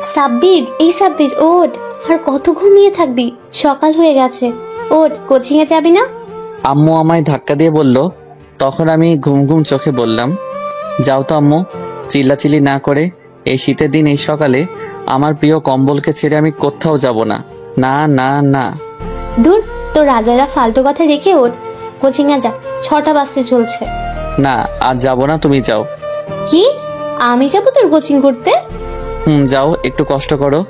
সাব্বির, এই সাব্বির ওঠ, আর কত ঘুমিয়ে থাকবি? সকাল হয়ে গেছে, ওঠ, কোচিং এ যাবি না? আম্মু আমায় ধাক্কা দিয়ে বলল। তখন আমি ঘুম ঘুম চোখে বললাম, যাও তো আম্মু, চিল্লাচিল্লি না করে। এই শীতের দিন এই সকালে আমার প্রিয় কম্বলকে ছেড়ে আমি কোথাও যাব না, না না না। দূর, তো রাজারা ফালতু কথা রেখে ওঠ, কোচিং এ যা, 6টা বাজতে চলছে। না, আজ যাব না, তুমি যাও। কি? আমি যাবো তোর কোচিং করতে? যাও, একটু কষ্ট করো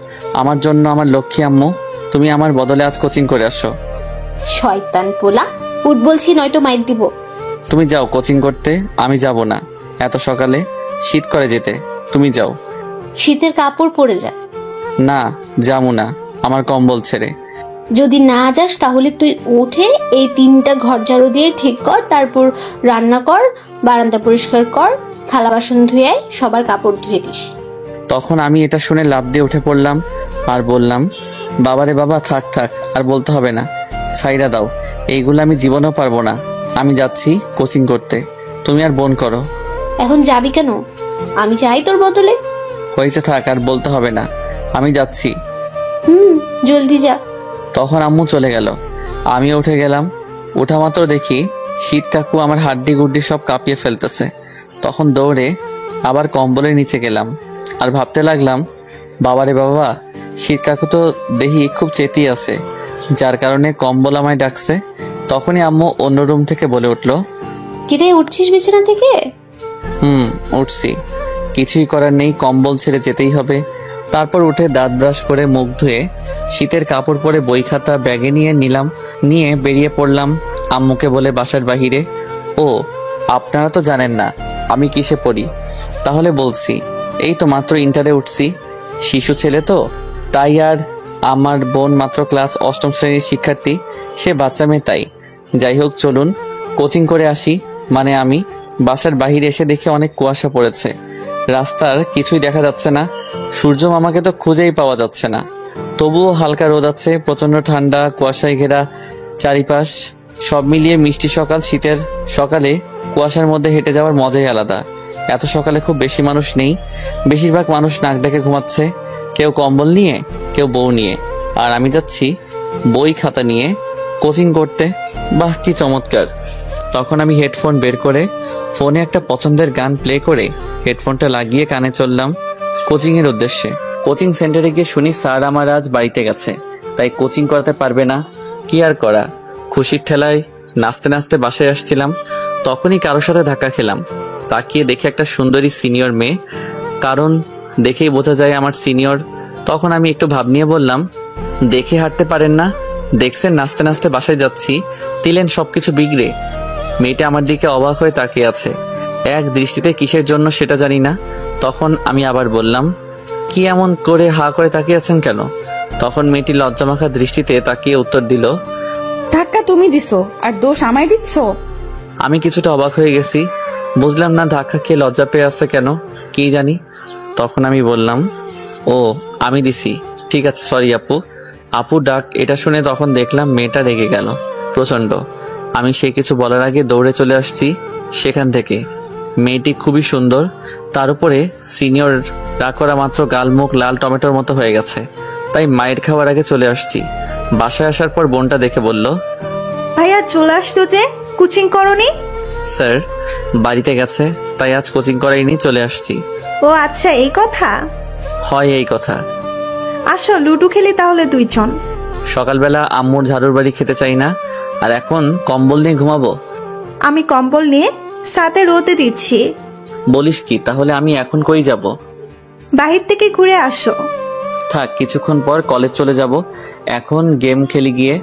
আমার জন্য, আমার লক্ষ্মী আম্মু। তুমি আমার বদলে আজ কোচিং করে আসো। শয়তান পোলা, উঠ বলছি, নয়তো মাইর দিব। তুমি যাও কোচিং করতে, আমি যাব না। এত সকালে শীত করে যেতে, তুমি যাও। শীতের কাপড় পরে যা। না, যাবো না, আমার কম্বল ছেড়ে। যদি না যাস তাহলে তুই উঠে এই 3টা ঘর ঝাড়ু দিয়ে ঠিক কর, তারপর রান্না কর, বারান্দা পরিষ্কার কর, থালা বাসন ধুয়ে আয়, সবার কাপড় ধুয়ে দিস। তখন আমি এটা শুনে লাফ দিয়ে উঠে পড়লাম আর বললাম, বাবারে বাবা, থাক থাক, আর বলতে হবে না, ছাইরা দাও, এইগুলো আমি জীবনেও পারবো না। আমি যাচ্ছি কোচিং করতে, তুমি আর বোন করো। এখন যাবি কেন? আমি যাই তোর বদলে। হয়েছে, থাক, আর বলতে হবে না, আমি যাচ্ছি। জলদি যা। তখন আম্মু চলে গেল, আমি উঠে গেলাম। ওঠা মাত্র দেখি শীত কাকু আমার হাড্ডি গুড্ডি সব কাঁপিয়ে ফেলতেছে। তখন দৌড়ে আবার কম্বলের নিচে গেলাম আর ভাবতে লাগলাম, বাবারে বাবা, শীত কাকু তো দেখি খুব চেতিয়ে আছে, যার কারণে কম্বল আমায় ডাকছে। তখনই আম্মু অন্য রুম থেকে বলে উঠল, কিরে, উঠছিস বিছানা থেকে? উঠছি, কিছুই করার নেই, কম্বল ছেড়ে যেতেই হবে। তারপর উঠে দাঁত ব্রাশ করে মুখ ধুয়ে শীতের কাপড় পরে বই খাতা ব্যাগে নিয়ে বেরিয়ে পড়লাম আম্মুকে বলে বাসার বাহিরে। ও, আপনারা তো জানেন না আমি কিসে পড়ি, তাহলে বলছি, এই তো মাত্র ইন্টারে উঠছি, শিশু ছেলে তো তাই। আর আমার বোন মাত্র ক্লাস 8ম শ্রেণীর শিক্ষার্থী, সে বাচ্চা মেয়ে, তাই। যাই হোক, চলুন কোচিং করে আসি। মানে আমি বাসার বাহিরে এসে দেখি অনেক কুয়াশা পড়েছে, রাস্তার কিছুই দেখা যাচ্ছে না, সূর্য মামাকে তো খুঁজেই পাওয়া যাচ্ছে না। তবুও হালকা রোদ আছে, প্রচন্ড ঠান্ডা, কুয়াশায় ঘেরা চারিপাশ, সব মিলিয়ে মিষ্টি সকাল। শীতের সকালে কুয়াশার মধ্যে হেঁটে যাওয়ার মজাই আলাদা। এত সকালে খুব বেশি মানুষ নেই, বেশিরভাগ মানুষ নাক ডেকে ঘুমাচ্ছে, কেউ কম্বল নিয়ে, কেউ বউ নিয়ে, আর আমি যাচ্ছি বই খাতা নিয়ে কোচিং করতে। বাহ, কি চমৎকার! তখন আমি হেডফোন বের করে ফোনে একটা পছন্দের গান প্লে করে হেডফোনটা লাগিয়ে কানে চললাম কোচিংয়ের উদ্দেশ্যে। কোচিং সেন্টারে গিয়ে শুনি স্যার আমার আজ বাড়িতে গেছে, তাই কোচিং করাতে পারবে না। কি আর করা, খুশির ঠেলায় নাচতে নাচতে বাসায় আসছিলাম, তখনই কারোর সাথে ধাক্কা খেলাম। তাকিয়ে দেখে একটা সুন্দরী সিনিয়র মেয়ে, কারণ দেখেই বোঝা যায় আমার সিনিয়র। তখন আমি একটু ভাব নিয়ে বললাম, দেখে হাঁটতে পারেন না? দেখছেন নাচতে নাচতে বাসায় যাচ্ছি, দিলেন সবকিছু বিগড়ে। মেয়েটা আমার দিকে অবাক হয়ে তাকিয়ে আছে, এক দৃষ্টিতে, কিসের জন্য সেটা জানি না। তখন আমি আবার বললাম, কি এমন করে হা করে তাকিয়ে আছেন কেন? তখন মেয়েটি লজ্জামাখা দৃষ্টিতে তাকিয়ে উত্তর দিল, ধাক্কা তুমি দিছো আর দোষ আমায় দিচ্ছ? আমি কিছুটা অবাক হয়ে গেছি, বুঝলাম না ধাক্কা খেয়ে লজ্জা পেয়ে আসছে কেন, কি জানি। তখন আমি বললাম, ও, আমি দিছি, ঠিক আছে, সরি আপু। আপু ডাক এটা শুনে তখন দেখলাম মেয়েটা রেগে গেল প্রচন্ড। আমি সে কিছু বলার আগে দৌড়ে চলে আসছি সেখান থেকে। মেয়েটি খুবই সুন্দর, তার উপরে সিনিয়র। রাগ করা মাত্র গাল মুখ লাল টমেটোর মতো হয়ে গেছে, তাই মায়ের খাওয়ার আগে চলে আসছি। বাসায় আসার পর বোনটা দেখে বলল, ভাইয়া চলে আসতো যে, কোচিং করনি? স্যার বাড়িতে গেছে, তাই আজ কোচিং করাইনি, চলে আসছি। ও আচ্ছা, এই কথা। হয় এই কথা। আসো লুডো খেলি তাহলে 2 জন। সকালবেলা আম্মুর ঝাড়ুর বাড়ি খেতে চাই না, আর এখন কম্বল নিয়ে ঘুমাবো? আমি কম্বল নিয়ে সাথে রোদে দিচ্ছি। বলিস কি? তাহলে আমি এখন কই যাব? বাহির থেকে ঘুরে আসো। থাক, কিছুক্ষণ পর কলেজ চলে যাব, এখন গেম খেলি গিয়ে।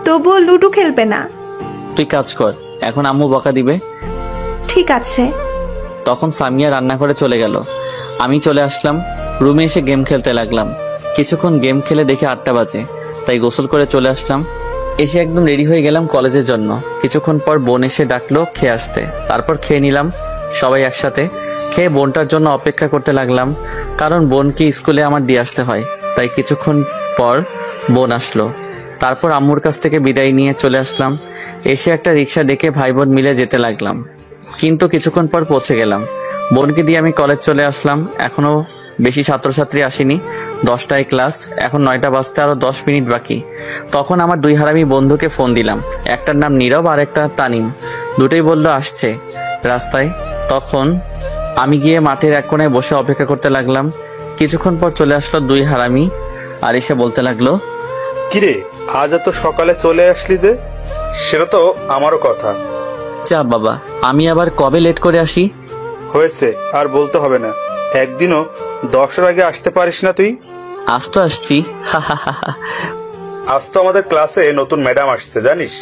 তবুও লুডো খেলবে না? তুই কাজ কর, এখন আম্মু বকা দিবে। ঠিক আছে। তখন সামিয়া রান্না করে চলে গেল, আমি চলে আসলাম রুমে, এসে গেম খেলতে লাগলাম। কিছুক্ষণ গেম খেলে দেখে 8টা বাজে, তাই গোসল করে চলে আসলাম। এসে একদম রেডি হয়ে গেলাম কলেজের জন্য। কিছুক্ষণ পর বোন এসে ডাকলো খেয়ে আসতে, তারপর খেয়ে নিলাম সবাই একসাথে। খেয়ে বোনটার জন্য অপেক্ষা করতে লাগলাম, কারণ বোনকে স্কুলে আমার দিয়ে আসতে হয়। তাই কিছুক্ষণ পর বোন আসলো, তারপর আম্মুর কাছ থেকে বিদায় নিয়ে চলে আসলাম। এসে একটা রিক্সা ডেকে ভাই বোন মিলে যেতে লাগলাম, কিন্তু কিছুক্ষণ পর পৌঁছে গেলাম। বোনকে দিয়ে আমি কলেজ চলে আসলাম। এখনো বেশি ছাত্রছাত্রী আসেনি, 10টায় ক্লাস, এখন 9টা বাজতে আরো 10 মিনিট বাকি। তখন আমার দুই হারামি বন্ধুকে ফোন দিলাম, একটার নাম নীরব আর একটা তানিম, দুটোই বললো আসছে রাস্তায়। তখন আমি গিয়ে মাঠের এক কোণায় বসে অপেক্ষা করতে লাগলাম। কিছুক্ষণ পর চলে আসলো দুই হারামি আর এসে বলতে লাগলো, কিরে আজ এত সকালে চলে আসলি যে? সেটা তো আমারও কথা। যা বাবা, আমি আবার কবে লেট করে আসি? হয়েছে, আর বলতে হবে না। একদিনও 10টার আগে আসতে পারিস না তুই? আজ তো আসছি। আজ তো আমাদের ক্লাসে নতুন ম্যাডাম আসছে, জানিস?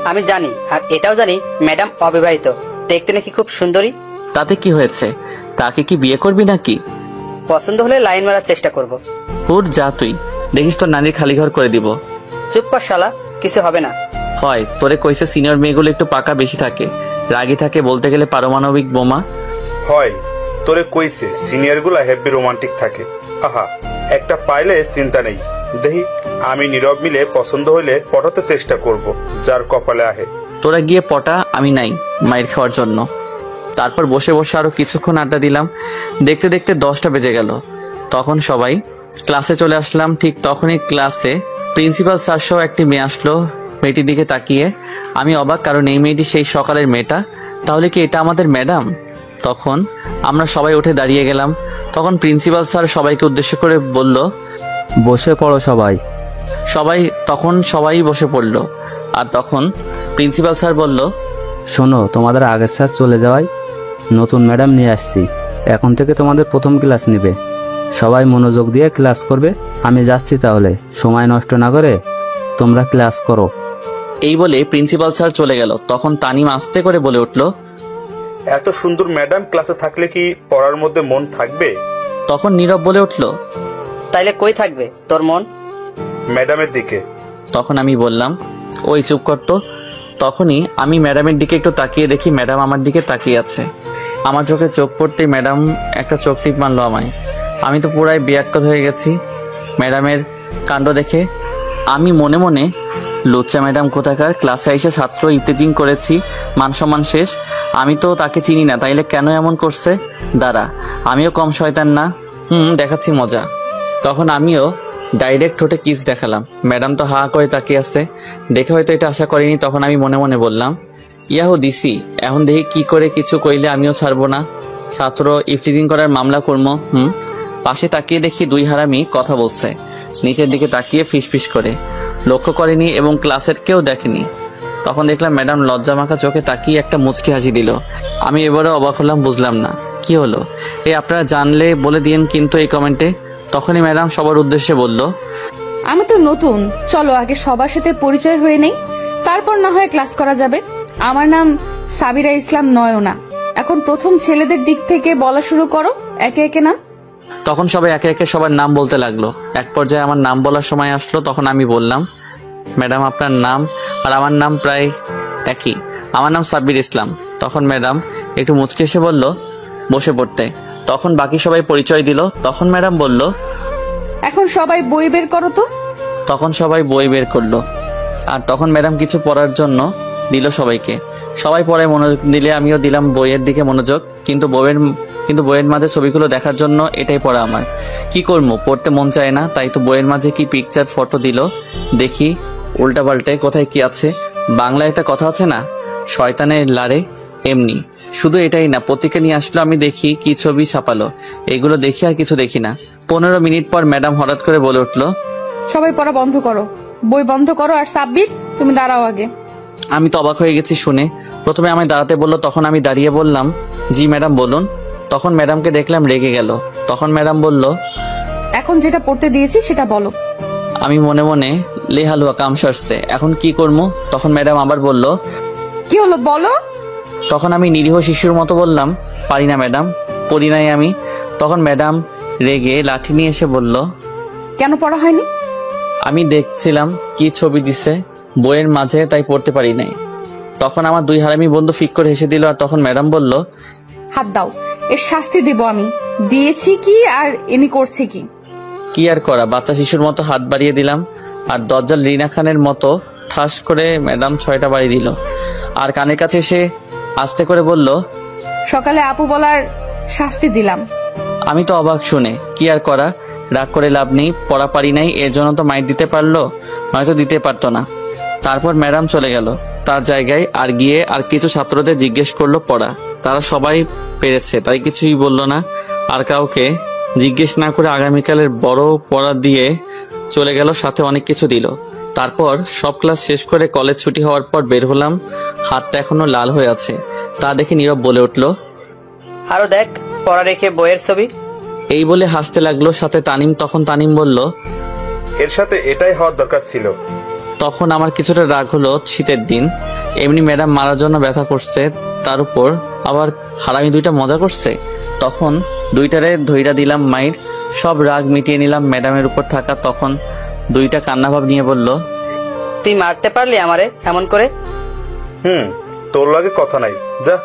আমি জানি, আর এটাও জানি ম্যাডাম অবিবাহিত, দেখতে নাকি খুব সুন্দরী। তাতে কি হয়েছে? তাকে কি বিয়ে করবি নাকি? পছন্দ হলে লাইন মারার চেষ্টা করব। হুর যা, তুই দেখিস তোর নানির খালি ঘর করে দিব। চুপ কর শালা, কিছু হবে না। হয় তোরে কইছে সিনিয়র মেয়েগুলো একটু পাকা বেশি থাকে, রাগী থাকে, বলতে গেলে পারমাণবিক বোমা। হয় তোরে কইছে সিনিয়র গুলা হেব্বি রোমান্টিক থাকে। আহা, একটা পাইলে চিন্তা নেই। দেখি আমি নীরব মিলে পছন্দ হইলে পটাতে চেষ্টা করব, যার কপালে আহে। তোরা গিয়ে পটা, আমি নাই মায়ের খাওয়ার জন্য। তারপর বসে বসে আরো কিছুক্ষণ আড্ডা দিলাম। দেখতে দেখতে 10টা বেজে গেল। তখন সবাই ক্লাসে চলে আসলাম। ঠিক তখনই ক্লাসে প্রিন্সিপাল স্যার সহ একটি মেয়ে আসলো। মেয়েটির দিকে তাকিয়ে আমি অবাক, কারণ এই মেয়েটি সেই সকালের মেয়েটা। তাহলে কি এটা আমাদের ম্যাডাম? তখন আমরা সবাই উঠে দাঁড়িয়ে গেলাম। তখন প্রিন্সিপাল স্যার সবাইকে উদ্দেশ্য করে বলল, বসে পড়ো সবাই। সবাই বসে পড়ল। আর তখন প্রিন্সিপাল স্যার বলল, শোনো, তোমাদের আগের স্যার চলে যাওয়ায় নতুন ম্যাডাম নিয়ে আসছি। এখন থেকে তোমাদের প্রথম ক্লাস নেবে। সবাই মনোযোগ দিয়ে ক্লাস করবে। আমি যাচ্ছি, তাহলে সময় নষ্ট না করে তোমরা ক্লাস করো। এই বলে প্রিন্সিপাল স্যার চলে গেল। তখন তানিম আস্তে করে বলে উঠল, এত সুন্দর ম্যাডাম ক্লাসে থাকলে কি পড়ার মধ্যে মন থাকবে? তখন নীরব বলে উঠল, তাইলে কই থাকবে তোর মন? ম্যাডামের দিকে। তখন আমি বললাম, ওই চুপ করতো। তখনই আমি ম্যাডামের দিকে একটু তাকিয়ে দেখি ম্যাডাম আমার দিকে তাকিয়ে আছে। আমার চোখে চোখ পড়তেই ম্যাডাম একটা চোখ টিপ মারলো আমায়। আমি তো পুরাই বেয়াক্কত হয়ে গেছি ম্যাডামের কাণ্ড দেখে। আমি মনে মনে, লুচ্চা ম্যাডাম কোথাকার, ক্লাসে এসে ছাত্র ইপটিজিং করেছি, মান সম্মান শেষ। আমি তো তাকে চিনি না, তাইলে কেন এমন করছে? দাঁড়া, আমিও কম শয়তান না, দেখাচ্ছি মজা। তখন আমিও ডাইরেক্ট ঠোঁটে কিস দেখালাম। ম্যাডাম তো হা করে তাকিয়ে আছে, দেখে হয়তো এটা আশা করিনি। তখন আমি মনে মনে বললাম, ইয়াহো দিছি, এখন দেখি কি করে কিছু কইলে আমিও ছাড়বো না, ছাত্র ইফটিজিং করার মামলা করবো। পাশে তাকিয়ে দেখি দুই হারামি কথা বলছে, নিচের দিকে তাকিয়ে ফিসফিস করে। লক্ষ্য করেনি এবং ক্লাসের কেউ দেখেনি। তখন দেখলাম ম্যাডাম লজ্জা মাখা চোখে তাকিয়ে একটা মুচকি হাসি দিল। আমি এবারও অবাক হলাম, বুঝলাম না কি হলো। আপনারা জানলে বলে দিন কিন্তু এই কমেন্টে। তখনই ম্যাডাম সবার উদ্দেশ্যে বলল, আমি তো নতুন, চলো আগে সবার সাথে পরিচয় হয়ে নেই, তারপর না হয় ক্লাস করা যাবে। আমার নাম সাবিরা ইসলাম নয়না। এখন প্রথম ছেলেদের দিক থেকে বলা শুরু করো, একে একে নাম। তখন সবাই একে একে সবার নাম বলতে লাগলো। এক পর্যায়ে আমার নাম বলার সময় আসলো। তখন আমি বললাম, ম্যাডাম আপনার নাম? আর আমার নাম প্রায় একই, আমার নাম সাব্বির ইসলাম। তখন ম্যাডাম একটু মুচকে এসে বলল, বসে পড়তে। তখন বাকি সবাই পরিচয় দিল। তখন ম্যাডাম বলল, এখন সবাই বই বের করো তো। তখন সবাই বই বের করলো। আর তখন ম্যাডাম কিছু পড়ার জন্য দিল সবাইকে। সবাই পড়ায় মনোযোগ দিলে আমিও দিলাম বইয়ের দিকে মনোযোগ। কিন্তু বইয়ের মাঝে ছবিগুলো দেখার জন্য এটাই পড়া আমার। কি করবো, পড়তে মন চায় না, তাই তো বইয়ের মাঝে কি পিকচার ফটো দিল। দেখি উল্টা পাল্টে কোথায় কি আছে। বাংলায় একটা কথা আছে না, শয়তানের লারে, এমনি। শুধু এটাই না, পত্রিকা নিয়ে আসলো, আমি দেখি কি ছবি ছাপালো। এগুলো দেখি আর কিছু দেখি না। 15 মিনিট পর ম্যাডাম হঠাৎ করে বলে উঠলো, সবাই পড়া বন্ধ করো, বই বন্ধ করো। আর সাব্বির, তুমি দাঁড়াও আগে। আমি তো অবাক হয়ে গেছি শুনে। প্রথমে আমি দাঁড়াতে বললো, তখন আমি দাঁড়িয়ে বললাম, জি ম্যাডাম বলুন। তখন ম্যাডামকে দেখলাম রেগে গেল। তখন ম্যাডাম বলল, এখন যেটা পড়তে দিয়েছি সেটা বলো। আমি মনে মনে, লেহালুয়া কাম সারছে, এখন কি করবো? তখন ম্যাডাম আবার বলল, কি হলো বলো। তখন আমি নিরীহ শিশুর মতো বললাম, পারি না ম্যাডাম, পড়ি নাই আমি। তখন ম্যাডাম রেগে লাঠি নিয়ে এসে বলল, কেন পড়া হয়নি? আমি দেখছিলাম কি ছবি দিছে বইয়ের মাঝে, তাই পড়তে পারি নাই। তখন আমার দুই হারামি বন্ধু ফিক করে হেসে দিল। আর তখন ম্যাডাম বলল, হাত দাও, এর শাস্তি দিব আমি। দিয়েছি কি আর এনি করছে কি? কি আর করা, বাচ্চা শিশুর মতো হাত বাড়িয়ে দিলাম। আর দজ্জাল রিনা খানের মতো ঠাস করে ম্যাডাম 6টা বাড়ি দিল। আর কানের কাছে এসে আস্তে করে বলল, সকালে আপু বলার শাস্তি দিলাম। আমি তো অবাক শুনে, কি আর করা, রাগ করে লাভ নেই, পড়া পারি নাই, এর জন্য তো মাইর দিতে পারলো, নয়তো দিতে পারতো না। তারপর ম্যাডাম চলে গেল তার জায়গায়, আর গিয়ে আর কিছু ছাত্রদের জিজ্ঞেস করলো পড়া। তারা সবাই পেরেছে তাই কিছুই বললো না, আর কাউকে জিজ্ঞেস না করে আগামীকালের বড় পড়া দিয়ে চলে গেল, সাথে অনেক কিছু দিল। তারপর সব ক্লাস শেষ করে কলেজ ছুটি হওয়ার পর বের হলাম, হাতটা এখনো লাল হয়ে আছে। তা দেখে নীরব বলে উঠল, আরো দেখ পড়া রেখে বইয়ের ছবি। এই বলে হাসতে লাগলো সাথে তানিম। তখন তানিম বলল, এর সাথে এটাই হওয়ার দরকার ছিল। তখন আমার কিছুটা রাগ হলো। শীতের দিন, এমনি ম্যাডাম মারার জন্য ব্যথা করছে, তার উপর আবার হারামি দুইটা মজা করছে। তখন দুইটারে ধইরা দিলাম মাইর, সব রাগ মিটিয়ে নিলাম ম্যাডামের উপর থাকা। তখন দুইটা কান্নাভাব নিয়ে বলল, তুই মারতে পারলি আমারে এমন করে? তোর লাগে কথা নাই, যা।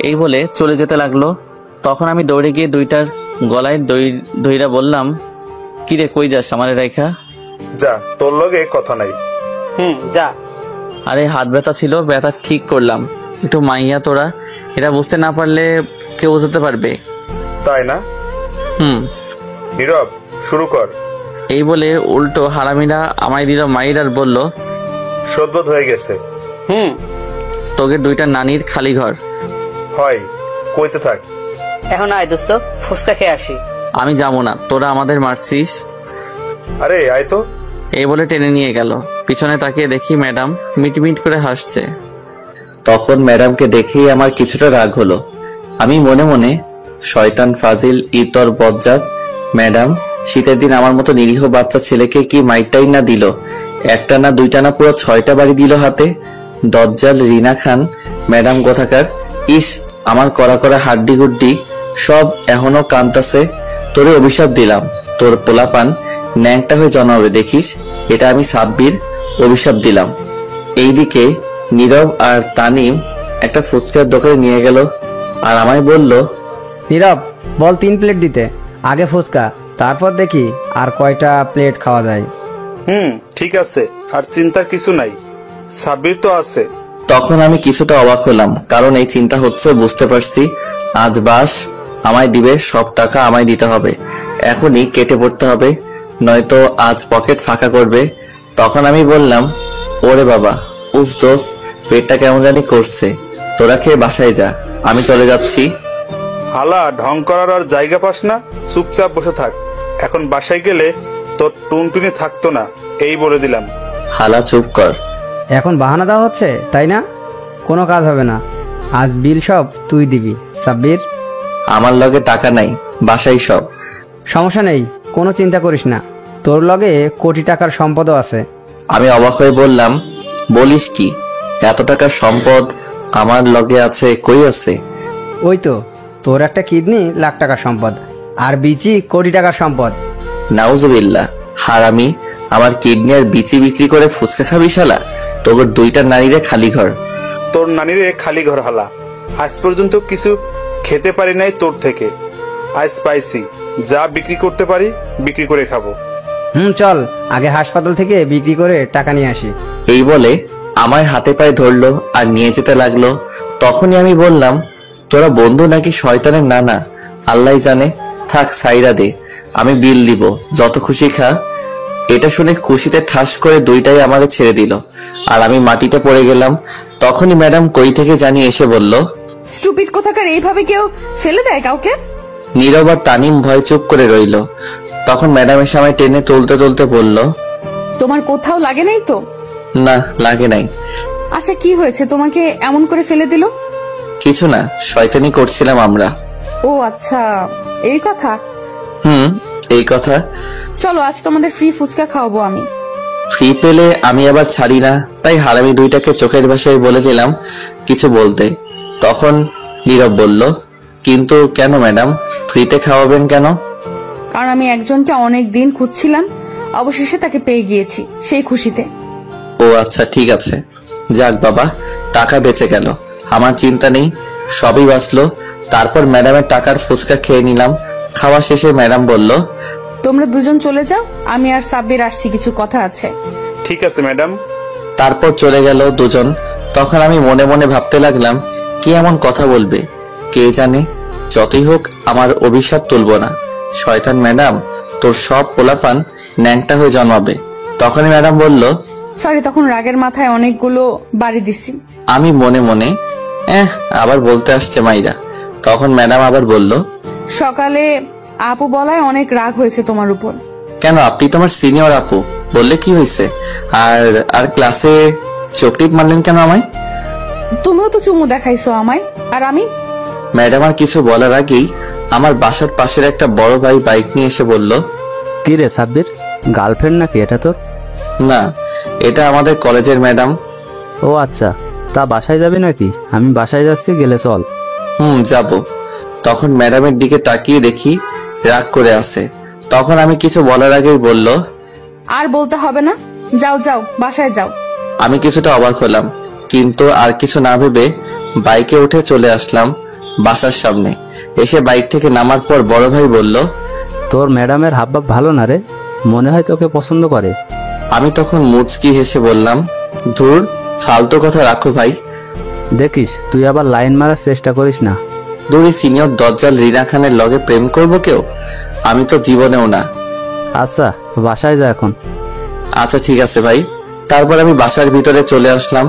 এই বলে চলে যেতে লাগলো। তখন আমি দৌড়ে গিয়ে দুইটার গলায় ধইরা বললাম, কিরে কই যাস আমারে রাইখা? যা, তোর লগে কথা নাই। যা। আরে হাত ব্যথা ছিল, ব্যথা ঠিক করলাম। একটু মাইয়া তোরা, এটা বুঝতে না পারলে কেউ বোঝাতে পারবে, তাই না? নীরব, শুরু কর। এই বলে উল্টো হারামিরা আমায় দিল মাইর আর বলল, শোধবোধ হয়ে গেছে। তোকে দুইটা নানির খালি ঘর হয়, কইতে থাক। এখন আয় দোস্ত, ফুচকা খেয়ে আসি। আমি যাবো না, তোরা আমাদের মারছিস। আরে আয় তো। এই বলে টেনে নিয়ে গেল। পিছনে তাকিয়ে দেখি ম্যাডাম মিটমিট করে হাসছে। তখন ম্যাডামকে দেখেই আমার কিছুটা রাগ হলো। আমি মনে মনে, শয়তান ফাজিল ইতর বজ্জাত, ম্যাডাম শীতের দিন আমার মতো নিরীহ বাচ্চা ছেলেকে কি মাইটাই না দিল, একটা না দুইটা না পুরো 6টা বাড়ি দিল হাতে। দজ্জাল রিনা খান ম্যাডাম কোথাকার। ইস, আমার করা করা হাড্ডি গুড্ডি সব এখনো কান্তাছে। তোরে অভিশাপ দিলাম, তোর পোলাপান ন্যাংটা হয়ে জন্মাবে দেখিস, এটা আমি সাব্বির অভিশাপ দিলাম। এইদিকে নীরব আর তানিম একটা ফুচকার দোকানে নিয়ে গেল, আর আমায় বলল, নীরব বল 3 প্লেট দিতে, আগে ফুচকা, তারপর দেখি আর কয়টা প্লেট খাওয়া যায়। ঠিক আছে, আর চিন্তার কিছু নাই, সাব্বির তো আছে। তখন আমি কিছুটা অবাক হলাম, কারণ এই চিন্তা হচ্ছে, বুঝতে পারছি আজ বাস আমায় দিবে, সব টাকা আমায় দিতে হবে, এখনই কেটে পড়তে হবে, নয়তো আজ পকেট ফাঁকা করবে। তখন আমি বললাম, ওরে বাবা, উফ দোস্ত, পেটটা কেমন জানি করছে, তোরা খেয়ে বাসায় যা, আমি চলে যাচ্ছি। হালা, ঢং করার আর জায়গা পাস না, চুপচাপ বসে থাক। এখন বাসায় গেলে তোর টুনটুনি থাকতো না, এই বলে দিলাম। হালা চুপ কর। এখন বাহানা দেওয়া হচ্ছে তাই না? কোনো কাজ হবে না, আজ বিল সব তুই দিবি সাব্বির। আমার লগে টাকা নাই, বাসায় সব। সমস্যা নেই, কোনো চিন্তা করিস না, তোর লগে কোটি টাকার সম্পদও আছে। আমি অবাক হয়ে বললাম, বলিস কি, এত টাকার সম্পদ আমার লগে আছে? কই আছে? ওই তো, তোর একটা কিডনি লাখ টাকার সম্পদ, আর বিচি কোটি টাকার সম্পদ। নাউজুবিল্লাহ, হারামি, আমার কিডনি আর বিচি বিক্রি করে ফুচকা খাবি শালা? তোর দুইটা নারীরে খালি ঘর। তোর নানিরে খালি ঘর হালা, আজ পর্যন্ত কিছু খেতে পারি নাই তোর থেকে, আজ পাইছি, যা বিক্রি করতে পারি বিক্রি করে খাবো। চল আগে হাসপাতাল থেকে বিক্রি করে টাকা নিয়ে আসি। এই বলে আমায় হাতে পায়ে ধরলো আর নিয়ে যেতে লাগলো। তখনই আমি বললাম, তোরা বন্ধু নাকি শয়তানের নানা, আল্লাহ জানে, থাক সাইরা দে, আমি বিল দিব, যত খুশি খা। এটা শুনে খুশিতে ঠাস করে দুইটাই আমাকে ছেড়ে দিল, আর আমি মাটিতে পড়ে গেলাম। তখনই ম্যাডাম কই থেকে জানি এসে বলল, স্টুপিড কোথাকার, এইভাবে কেউ ফেলে দেয় কাউকে? নীরব আর তানিম ভয় চুপ করে রইল। তখন ম্যাডাম এসে আমায় টেনে তুলতে তুলতে বলল, তোমার কোথাও লাগে নাই তো? না, লাগে নাই। আচ্ছা কি হয়েছে তোমাকে এমন করে ফেলে দিল? কিছু না, শয়তানি করছিলাম আমরা। ও আচ্ছা, এই কথা। এই কথা। চলো আজ তোমাদের ফ্রি ফুচকা খাওয়াবো আমি। ফ্রি পেলে আমি আবার ছাড়ি না, তাই হারামি দুইটাকে চোখের ভাষায় বলে দিলাম কিছু বলতে। তখন নীরব বলল, কিন্তু কেন ম্যাডাম, ফ্রিতে খাওয়াবেন কেন? কারণ আমি একজনকে অনেক দিন খুঁজছিলাম, অবশেষে তাকে পেয়ে গিয়েছি, সেই খুশিতে। ও আচ্ছা, ঠিক আছে, যাক বাবা, টাকা বেঁচে গেল, আমার চিন্তা নেই, সবই বাঁচলো। তারপর ম্যাডামের টাকার ফুচকা খেয়ে নিলাম। খাওয়া শেষে ম্যাডাম বলল, তোমরা দুজন চলে যাও, আমি আর সাব্বির আসছি, কিছু কথা আছে। ঠিক আছে ম্যাডাম। তারপর চলে গেল দুজন। তখন আমি মনে মনে ভাবতে লাগলাম, কি এমন কথা বলবে কে জানে। যতই হোক আমার অভিশাপ তুলব না। শয়তান ম্যাডাম, তোর সব পোলাপান ন্যাংটা হয়ে জন্মাবে। তখনই ম্যাডাম বলল, সরি, তখন রাগের মাথায় অনেকগুলো বাড়ি দিছি। আমি মনে মনে আবার বলতে আসছে মাইরা। তখন ম্যাডাম আবার বলল, সকালে আপু বলায় অনেক রাগ হয়েছে তোমার উপর। কেন, আপনি তোমার সিনিয়র আপু, বললে কি হয়েছে? আর আর ক্লাসে চকটিপ মারলেন কেন আমায়? তুমিও তো চুমু দেখাইছো আমায়, আর আমি? ম্যাডাম আর কিছু বলার আগেই আমার বাসার পাশের একটা বড় ভাই বাইক নিয়ে এসে বলল, কি রে সাব্বির, গার্লফ্রেন্ড নাকি এটা তোর? না, এটা আমাদের কলেজের ম্যাডাম। ও আচ্ছা, তা বাসায় যাবি নাকি? আমি বাসায় যাচ্ছি, গেলে চল। যাব। তখন ম্যাডামের দিকে তাকিয়ে দেখি রাগ করে আছে। তখন আমি কিছু বলার আগেই বলল, আর বলতে হবে না, যাও যাও বাসায় যাও। আমি কিছুটা অবাক হলাম, কিন্তু আর কিছু না ভেবে বাইকে উঠে চলে আসলাম বাসার সামনে। এসে বাইক থেকে নামার পর বড় ভাই বলল, তোর ম্যাডামের হাবভাব ভালো না রে, মনে হয় তোকে পছন্দ করে। আমি তখন মুচকি হেসে বললাম, ধুর, ফালতু কথা রাখো ভাই। দেখিস তুই আবার লাইন মারার চেষ্টা করিস না। দূরে সিনিয়র দজ্জাল রিনা খানের লগে প্রেম করব কেউ? আমি তো জীবনেও না। আচ্ছা বাসায় যা এখন। আচ্ছা ঠিক আছে ভাই। তারপর আমি বাসার ভিতরে চলে আসলাম।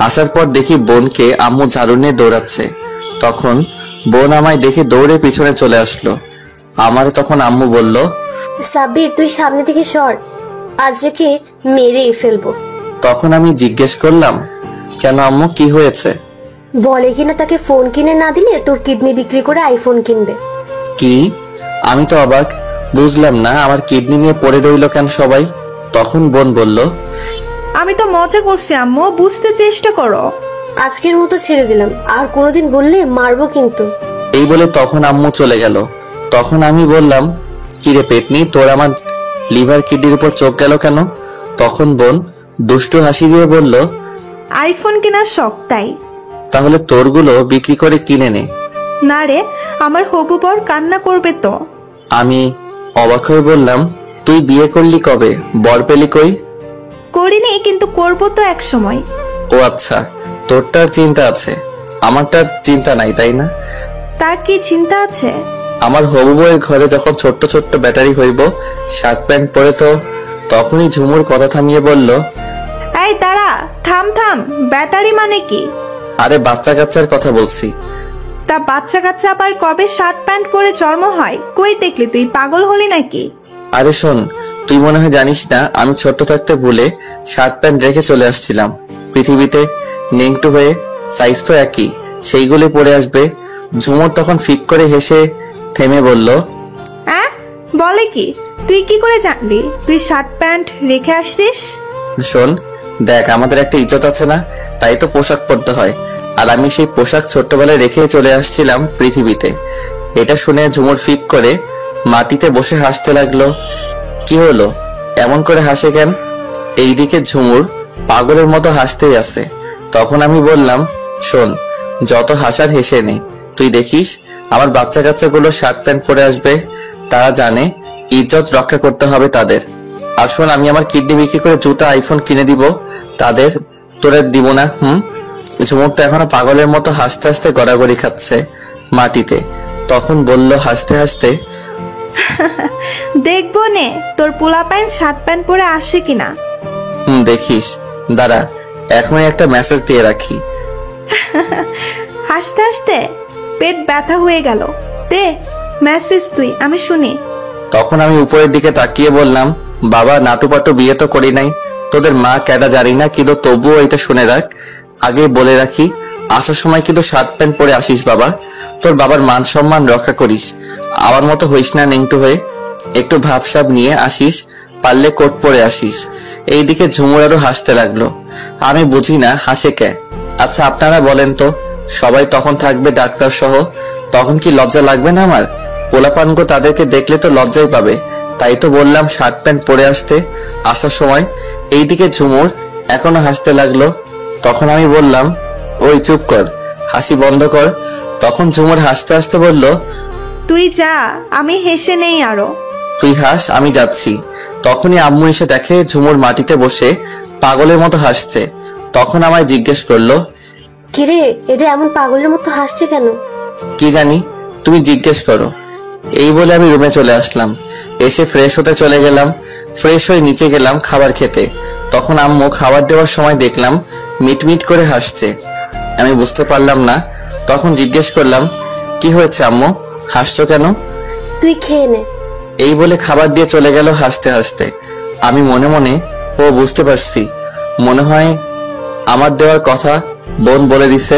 আসার পর দেখি বোনকে আম্মু ঝাড়ু নিয়ে দৌড়াচ্ছে। তখন বোন আমায় দেখে দৌড়ে পিছনে চলে আসলো। আমার তখন আম্মু বলল, সাব্বির তুই সামনে থেকে সর, আজ রেখে মেরেই ফেলবো। তখন আমি জিজ্ঞেস করলাম, কেন আম্মু, কি হয়েছে? বলে কিনা তাকে ফোন কিনে না দিলে তোর কিডনি বিক্রি করে আইফোন কিনবে। কি? আমি তো অবাক, বুঝলাম না আমার কিডনি নিয়ে পড়ে রইল কেন সবাই। তখন বোন বলল, আমি তো মজা করছি আম্মু, বুঝতে চেষ্টা করো। আজকের মতো ছেড়ে দিলাম, আর কোনোদিন বললে মারবো কিন্তু। এই বলে তখন আম্মু চলে গেল। তখন আমি বললাম, কিরে পেটনি, তোর আমার লিভার কিডনির উপর চোখ গেল কেন? তখন বোন দুষ্টু হাসি দিয়ে বলল, আইফোন কেনার শখ তাই। তাহলে তোরগুলো বিক্রি করে কিনে নে। না রে, আমার হবু বর কান্না করবে তো। আমি অবাক হয়ে বললাম, তুই বিয়ে করলি কবে, বর পেলি কই? করিনি, কিন্তু করবো তো এক সময়। ও আচ্ছা, তোরটার চিন্তা আছে, আমারটার চিন্তা নাই তাই না? তা কি চিন্তা আছে? আমার হবু বউয়ের ঘরে যখন ছোট্ট ছোট্ট ব্যাটারি হইব, শার্ট প্যান্ট পরে, তো তখনই ঝুমুর কথা থামিয়ে বলল, এই দাঁড়া, থাম থাম, ব্যাটারি মানে কি? আরে বাচ্চা কাচ্চার কথা বলছি। তা বাচ্চা কাচ্চা আবার কবে শার্ট প্যান্ট পরে জন্ম হয়? কই দেখলি, তুই পাগল হলি নাকি? আরে শোন, তুই মনে হয় জানিস না, আমি ছোট্ট থাকতে ভুলে শার্ট প্যান্ট রেখে চলে আসছিলাম পৃথিবীতে নেংটু হয়ে। সাইজ তো একই, সেইগুলি পরে আসবে। ঝুমুর তখন ফিক করে হেসে থেমে বলল, হ্যাঁ বলে কি? তুই কি করে জানলি তুই শার্ট প্যান্ট রেখে আসছিস? শোন দেখ, আমাদের একটা ইজ্জত আছে না, তাই তো পোশাক পরতে হয়। আর আমি সেই পোশাক ছোট্টবেলায় রেখে চলে আসছিলাম পৃথিবীতে। এটা শুনে ঝুমুর ফিক করে মাটিতে বসে হাসতে লাগলো। কি হলো, এমন করে হাসে কেন? এইদিকে ঝুমুর পাগলের মতো হাসতেই আছে। তখন আমি বললাম, শোন, যত হাসার হেসে নে। তুই দেখিস আমার বাচ্চা কাচ্চাগুলো শার্ট প্যান্ট পরে আসবে, তারা জানে ইজ্জত রক্ষা করতে হবে তাদের। আর শোন, আমি আমার কিডনি বিক্রি করে জুতা আইফোন কিনে দিব তাদের, তোরে দিব না। ঝুমুর তো এখনো পাগলের মতো হাসতে হাসতে গড়াগড়ি খাচ্ছে মাটিতে। তখন বলল হাসতে হাসতে, দেখবো নে তোর পোলা প্যান্ট শার্ট প্যান্ট পরে আসে কিনা। দেখিস, দাঁড়া, এখনই একটা মেসেজ দিয়ে রাখি। হাসতে হাসতে পেট ব্যথা হয়ে গেল। দে মেসেজ তুই, আমি শুনি। তখন আমি উপরের দিকে তাকিয়ে বললাম, বাবা, নাটুপাটু বিয়ে তো করি নাই, তোদের মা ক্যাডা জানি না, কিন্তু তবুও এটা শুনে রাখ, আগে বলে রাখি, আসার সময় কিন্তু শার্ট প্যান্ট পরে আসিস বাবা। তোর বাবার মান সম্মান রক্ষা করিস, আমার মতো হইস না নেংটু হয়ে। একটু ভাবসাব নিয়ে আসিস, পারলে কোট পরে আসিস। এইদিকে ঝুমুর আরো হাসতে লাগলো। আমি বুঝি না হাসে কে। আচ্ছা আপনারা বলেন তো, সবাই তখন থাকবে ডাক্তার সহ, তখন কি লজ্জা লাগবে না আমার? পোলাপানগো তাদেরকে দেখলে তো লজ্জাই পাবে, তাই তো বললাম শার্ট প্যান্ট পরে আসতে আসার সময়। এইদিকে ঝুমুর এখনো হাসতে লাগলো। তখন আমি বললাম, ওই চুপ কর, হাসি বন্ধ কর। তখন ঝুমুর হাসতে হাসতে বলল, তুই যা, আমি হেসে নেই আরো। তুই হাস, আমি যাচ্ছি। তখনই আম্মু এসে দেখে ঝুমুর মাটিতে বসে পাগলের মতো হাসছে। তখন আমায় জিজ্ঞেস করলো, কিরে, এটা এমন পাগলের মতো হাসছে কেন? কি জানি, তুমি জিজ্ঞেস করো। এই বলে আমি রুমে চলে আসলাম। এসে ফ্রেশ হতে চলে গেলাম। ফ্রেশ হয়ে নিচে গেলাম খাবার খেতে। তখন আম্মু খাবার দেওয়ার সময় দেখলাম মিটমিট করে হাসছে। আমি বুঝতে পারলাম না। তখন জিজ্ঞেস করলাম, কি হয়েছে আম্মু, হাসছো কেন? তুই খেয়ে নে। এই বলে খাবার দিয়ে চলে গেল হাসতে হাসতে। আমি মনে মনে, ও বুঝতে পারছি, মনে হয় আমার দেওয়ার কথা বোন বলে দিছে,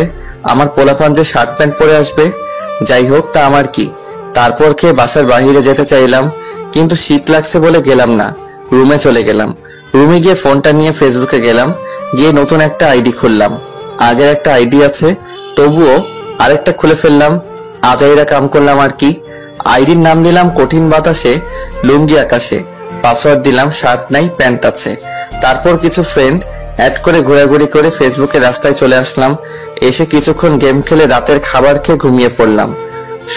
আমার পোলাপান যে শার্ট প্যান্ট পরে আসবে। যাই হোক, তা আমার কি। তারপর খেয়ে বাসার বাহিরে যেতে চাইলাম, কিন্তু শীত লাগছে বলে গেলাম না। রুমে চলে গেলাম। রুমে গিয়ে ফোনটা নিয়ে ফেসবুকে গেলাম। গিয়ে নতুন একটা আইডি খুললাম। আগের একটা আইডি আছে, তবুও আরেকটা খুলে ফেললাম। আজাইরা কাম করলাম আর কি। আইডির নাম দিলাম কঠিন বাতাসে লুঙ্গি আকাশে। পাসওয়ার্ড দিলাম শার্ট নাই প্যান্ট আছে। তারপর কিছু ফ্রেন্ড অ্যাড করে ঘোরাঘুরি করে ফেসবুকে রাস্তায় চলে আসলাম। এসে কিছুক্ষণ গেম খেলে রাতের খাবার খেয়ে ঘুমিয়ে পড়লাম।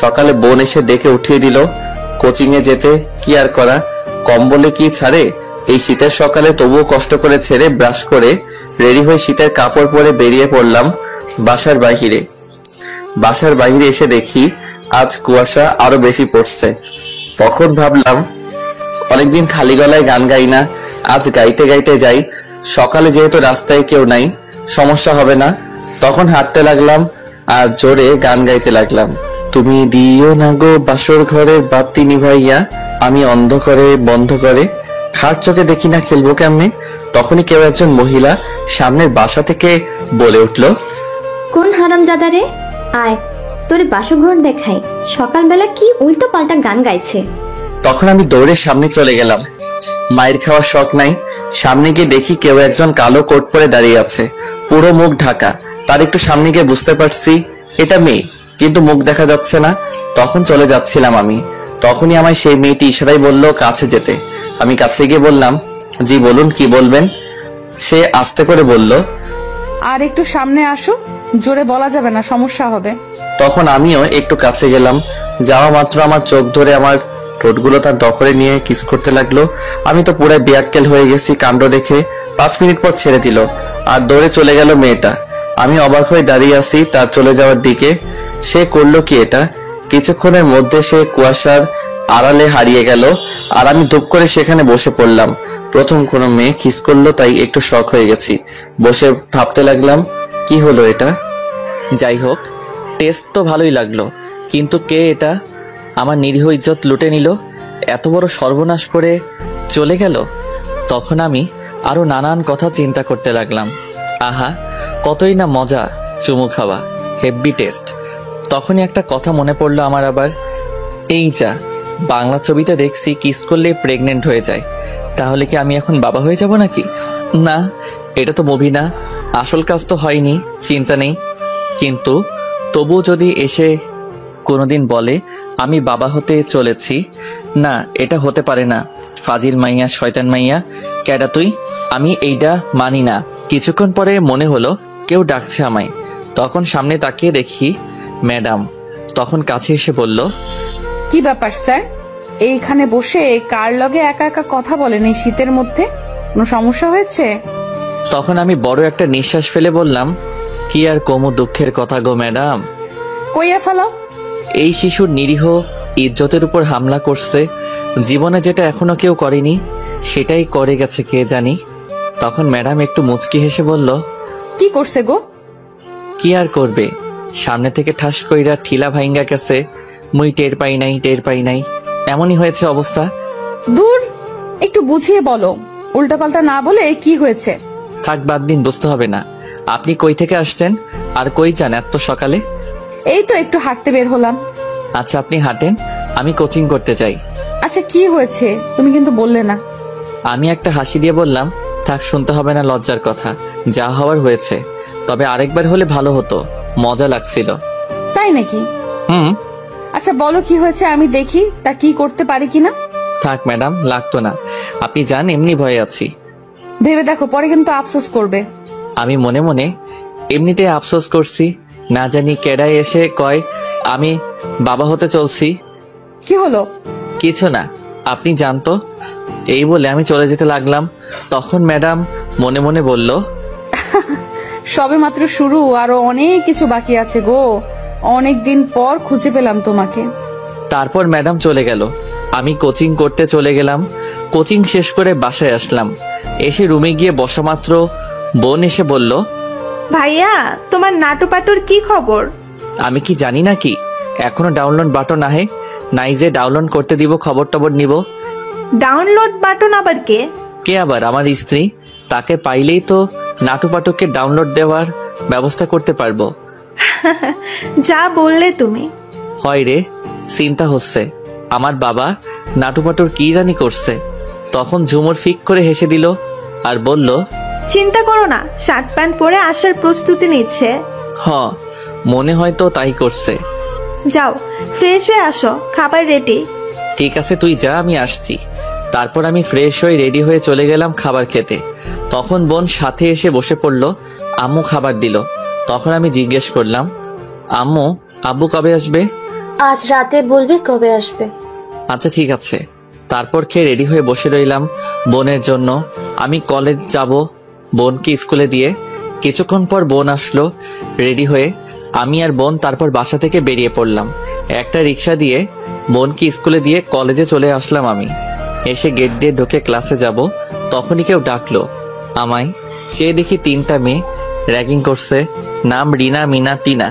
সকালে বোন এসে ডেকে উঠিয়ে দিল। কোচিং এ যেতে কি আর করা, কম্বলে কি ছাড়ে। এই শীতের সকালে তবুও কষ্ট করে ছেড়ে ব্রাশ করে রেডি হয়ে শীতের কাপড় পরে বেরিয়ে পড়লাম বাসার বাহিরে। বাসার বাইরে এসে দেখি আজ কুয়াশা আরো বেশি পড়ছে। তখন ভাবলাম অনেকদিন খালি গলায় গান গাই না, আজ গাইতে গাইতে যাই। সকালে যেহেতু রাস্তায় কেউ নাই, সমস্যা হবে না। তখন হাঁটতে লাগলাম আর জোরে গান গাইতে লাগলাম। তুমি দিও না গো বাসর ঘরের বাতি নিভাইয়া, আমি অন্ধকারে বন্ধ করে খাট চোখে দেখি না খেলবো কেমনে। তখনই কেউ একজন মহিলা সামনের বাসা থেকে বলে উঠল, কোন হারামজাদা রে, আয় তোরে বাসঘর দেখাই, সকালবেলা কি উল্টো পাল্টা গান গাইছে। তখন আমি দৌড়ে সামনে চলে গেলাম। মায়ের খাওয়ার শখ নাই। সামনে গিয়ে দেখি কেউ একজন কালো কোট পরে দাঁড়িয়ে আছে, পুরো মুখ ঢাকা। তার একটু সামনে গিয়ে বুঝতে পারছি এটা মেয়ে, কিন্তু মুখ দেখা যাচ্ছে না। তখন চলে যাচ্ছিলাম আমি। তখনই আমায় সেই মেয়েটি ইশারায় বলল কাছে যেতে। আমি কাছে গিয়ে বললাম, জি বলুন, কি বলবেন। সে আস্তে করে বলল, আর একটু সামনে আসো, জোরে বলা যাবে না, সমস্যা হবে। তখন আমিও একটু কাছে গেলাম। যাওয়া মাত্র আমার চোখ ধরে আমার ঠোঁটগুলো তার দখলে নিয়ে কিস করতে লাগলো। আমি তো পুরো বিয়াক্কেল হয়ে গেছি কাণ্ড দেখে। 5 মিনিট পর ছেড়ে দিল আর দৌড়ে চলে গেল মেয়েটা। আমি অবাক হয়ে দাঁড়িয়ে আছি তার চলে যাওয়ার দিকে। সে করলো কি এটা? কিছুক্ষণের মধ্যে সে কুয়াশার আড়ালে হারিয়ে গেল আর আমি ধূপ করে সেখানে বসে পড়লাম। প্রথম কোনো মেয়ে কিস করলো, তাই একটু শক হয়ে গেছি। বসে ভাবতে লাগলাম কি হলো এটা। যাই হোক, টেস্ট তো ভালোই লাগলো, কিন্তু কে এটা? আমার নিরীহ ইজ্জত লুটে নিল, এত বড় সর্বনাশ করে চলে গেল। তখন আমি আরো নানান কথা চিন্তা করতে লাগলাম। আহা, কতই না মজা চুমু খাওয়া, হেভি টেস্ট। তখনই একটা কথা মনে পড়লো আমার আবার। এই যা, বাংলা ছবিতে দেখছি কিস করলে প্রেগনেন্ট হয়ে যায়, তাহলে কি আমি এখন বাবা হয়ে যাব নাকি? না, এটা তো মুভি না, আসল কাজ তো হয়নি, চিন্তা নেই। কিন্তু তবু যদি এসে কোনোদিন বলে আমি বাবা হতে চলেছি, না এটা হতে পারে না, ফাজিল মাইয়া, শয়তান মাইয়া, ক্যাডা তুই, আমি এইটা মানি না। কিছুক্ষণ পরে মনে হলো কেউ ডাকছে আমায়। তখন সামনে তাকিয়ে দেখি ম্যাডাম। তখন কাছে এসে বলল, কি ব্যাপার স্যার, এইখানে বসে কার লগে একা একা কথা বলেন এই শীতের মধ্যে? কোনো সমস্যা হয়েছে? তখন আমি বড় একটা নিঃশ্বাস ফেলে বললাম, কি আর কমু দুঃখের কথা গো ম্যাডাম। কইয়া ফেলাও। এই শিশুর নিরীহ ইজ্জতের উপর হামলা করছে। জীবনে যেটা এখনো কেউ করেনি সেটাই করে গেছে কে জানি। তখন ম্যাডাম একটু মুচকি হেসে বলল, কি করছে গো? কি আর করবে, সামনে থেকে ঠাস কইরা ঠিলা ভাইঙ্গা গেছে। মুই টের পাই নাই, এমনই হয়েছে অবস্থা। দূর, একটু বুঝিয়ে বলো, উল্টাপাল্টা না বলে কি হয়েছে? থাক বাদ দিন, বুঝতে হবে না। আপনি কই থেকে আসছেন আর কই যান এত সকালে? এই তো একটু হাঁটতে বের হলাম। আচ্ছা আপনি হাঁটেন, আমি কোচিং করতে চাই। আচ্ছা কি হয়েছে তুমি কিন্তু বললে না। আমি একটা হাসি দিয়ে বললাম, থাক শুনতে হবে না লজ্জার কথা, যা হওয়ার হয়েছে। তবে আরেকবার হলে ভালো হতো, মজা লাগছিল। তাই নাকি? হুম। আচ্ছা বলো কি হয়েছে, আমি দেখি তা কি করতে পারি কিনা। থাক ম্যাডাম, লাগতো না, আপনি যান, এমনি ভয়ে আছি। ভেবে দেখো, পরে কিন্তু আফসোস করবে। আমি মনে মনে এমনিতে আফসোস করছি, না জানি কেডাই এসে কয় আমি বাবা হতে চলছি। কি হলো? কিছু না, আপনি জানতো। এই বলে আমি চলে যেতে লাগলাম। তখন ম্যাডাম মনে মনে বলল, সবে মাত্র শুরু, আরো অনেক কিছু বাকি আছে গো, অনেক দিন পর খুঁজে পেলাম তোমাকে। তারপর ম্যাডাম চলে গেল, আমি কোচিং করতে চলে গেলাম। কোচিং শেষ করে বাসায় আসলাম। এসে রুমে গিয়ে বসা মাত্র বোন এসে বলল, ভাইয়া তোমার নাটুপাটুর কি খবর? আমি কি জানি নাকি? এখনো ডাউনলোড বাটন আহে নাই যে ডাউনলোড করতে দিব, খবর টবর নিব। ডাউনলোড বাটন আবার কে? কে আবার? আমার স্ত্রী। তাকে পাইলেই তো নাটুপাটুকে ডাউনলোড দেওয়ার ব্যবস্থা করতে পারবো। যা বললে তুমি। হয় রে, চিন্তা হচ্ছে আমার বাবা নাটুপাটুর কি জানি করছে। তখন ঝুমুর ফিক করে হেসে দিল আর বলল, চিন্তা করো না, শার্ট প্যান্ট পরে আসার প্রস্তুতি নিচ্ছে। হ, মনে হয় তো তাই করছে। যাও ফ্রেশ হয়ে আসো, খাবার রেডি। ঠিক আছে, তুই যা, আমি আসছি। তারপর আমি ফ্রেশ হয়ে রেডি হয়ে চলে গেলাম খাবার খেতে। তখন বোন সাথে এসে বসে পড়ল, আম্মু খাবার দিল। তখন আমি জিজ্ঞেস করলাম, আম্মু আব্বু কবে আসবে? আজ রাতে বলবে কবে আসবে। আচ্ছা ঠিক আছে। তারপর খেয়ে রেডি হয়ে বসে রইলাম বোনের জন্য। আমি কলেজ যাব বোনকে স্কুলে দিয়ে। কিছুক্ষণ পর বোন আসলো রেডি হয়ে। আমি আর বোন তারপর বাসা থেকে বেরিয়ে পড়লাম। একটা রিক্সা দিয়ে বোনকে স্কুলে দিয়ে কলেজে চলে আসলাম। আমি এসে গেট দিয়ে ঢুকে ক্লাসে যাব, তখনই কেউ ডাকলো আমায়। চেয়ে দেখি 3টা মেয়ে র্যাগিং করছে। নাম রিনা, মিনা, টিনা।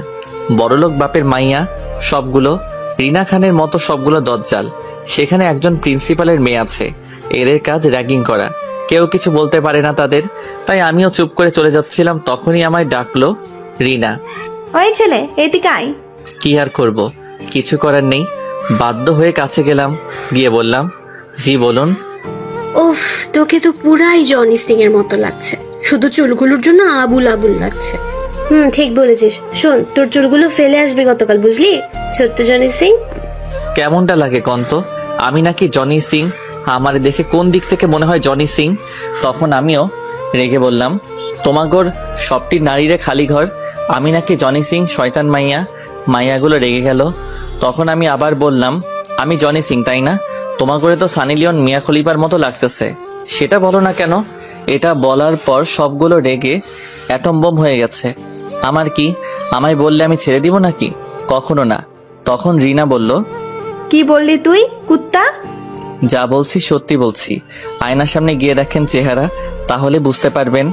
বড়লোক বাপের মাইয়া সবগুলো। রিনা খানের মতো সবগুলো দজ্জাল। সেখানে একজন প্রিন্সিপালের মেয়ে আছে, এদের কাজ র্যাগিং করা। কেউ কিছু বলতে পারে না তাদের। তাই আমিও চুপ করে চলে যাচ্ছিলাম, তখনই আমায় ডাকলো রিনা। ওই ছেলে এদিকে আয়। কি আর করব, কিছু করার নেই। বাধ্য হয়ে কাছে গেলাম, গিয়ে বললাম, জি বলুন। উফ, তোকে তো পুরাই জনি সিং এর মতো লাগছে, শুধু চুলগুলোর জন্য আবুল আবুল লাগছে। ঠিক বলেছিস। শোন, তোর চুলগুলো ফেলে আসবে গতকাল, বুঝলি? ছোট্ট জনি সিং। কেমনটা লাগে কন্ত? আমি নাকি জনি সিং? আমার দেখে কোন দিক থেকে মনে হয় জনি সিং? তখন আমিও রেগে বললাম, তোমাগোর সবটি নারীরে খালি ঘর, আমি নাকি জনি সিং শয়তান মাইয়া? মাইয়াগুলো রেগে গেল। তখন আমি আবার বললাম, আমি জনি সিং তাই না? তোমাগোরে তো সানি লিওন মিয়া খলিফার মতো লাগতেছে। সেটা বলো না কেন? এটা বলার পর সবগুলো রেগে অ্যাটম বোম হয়ে গেছে। আমার কি? আমায় বললে আমি ছেড়ে দিব নাকি? কখনো না। তখন রিনা বলল, কি বললি তুই কুত্তা? যা বলছি সত্যি বলছি। আয়নার সামনে গিয়ে দেখেন চেহারা, তাহলে বুঝতে পারবেন।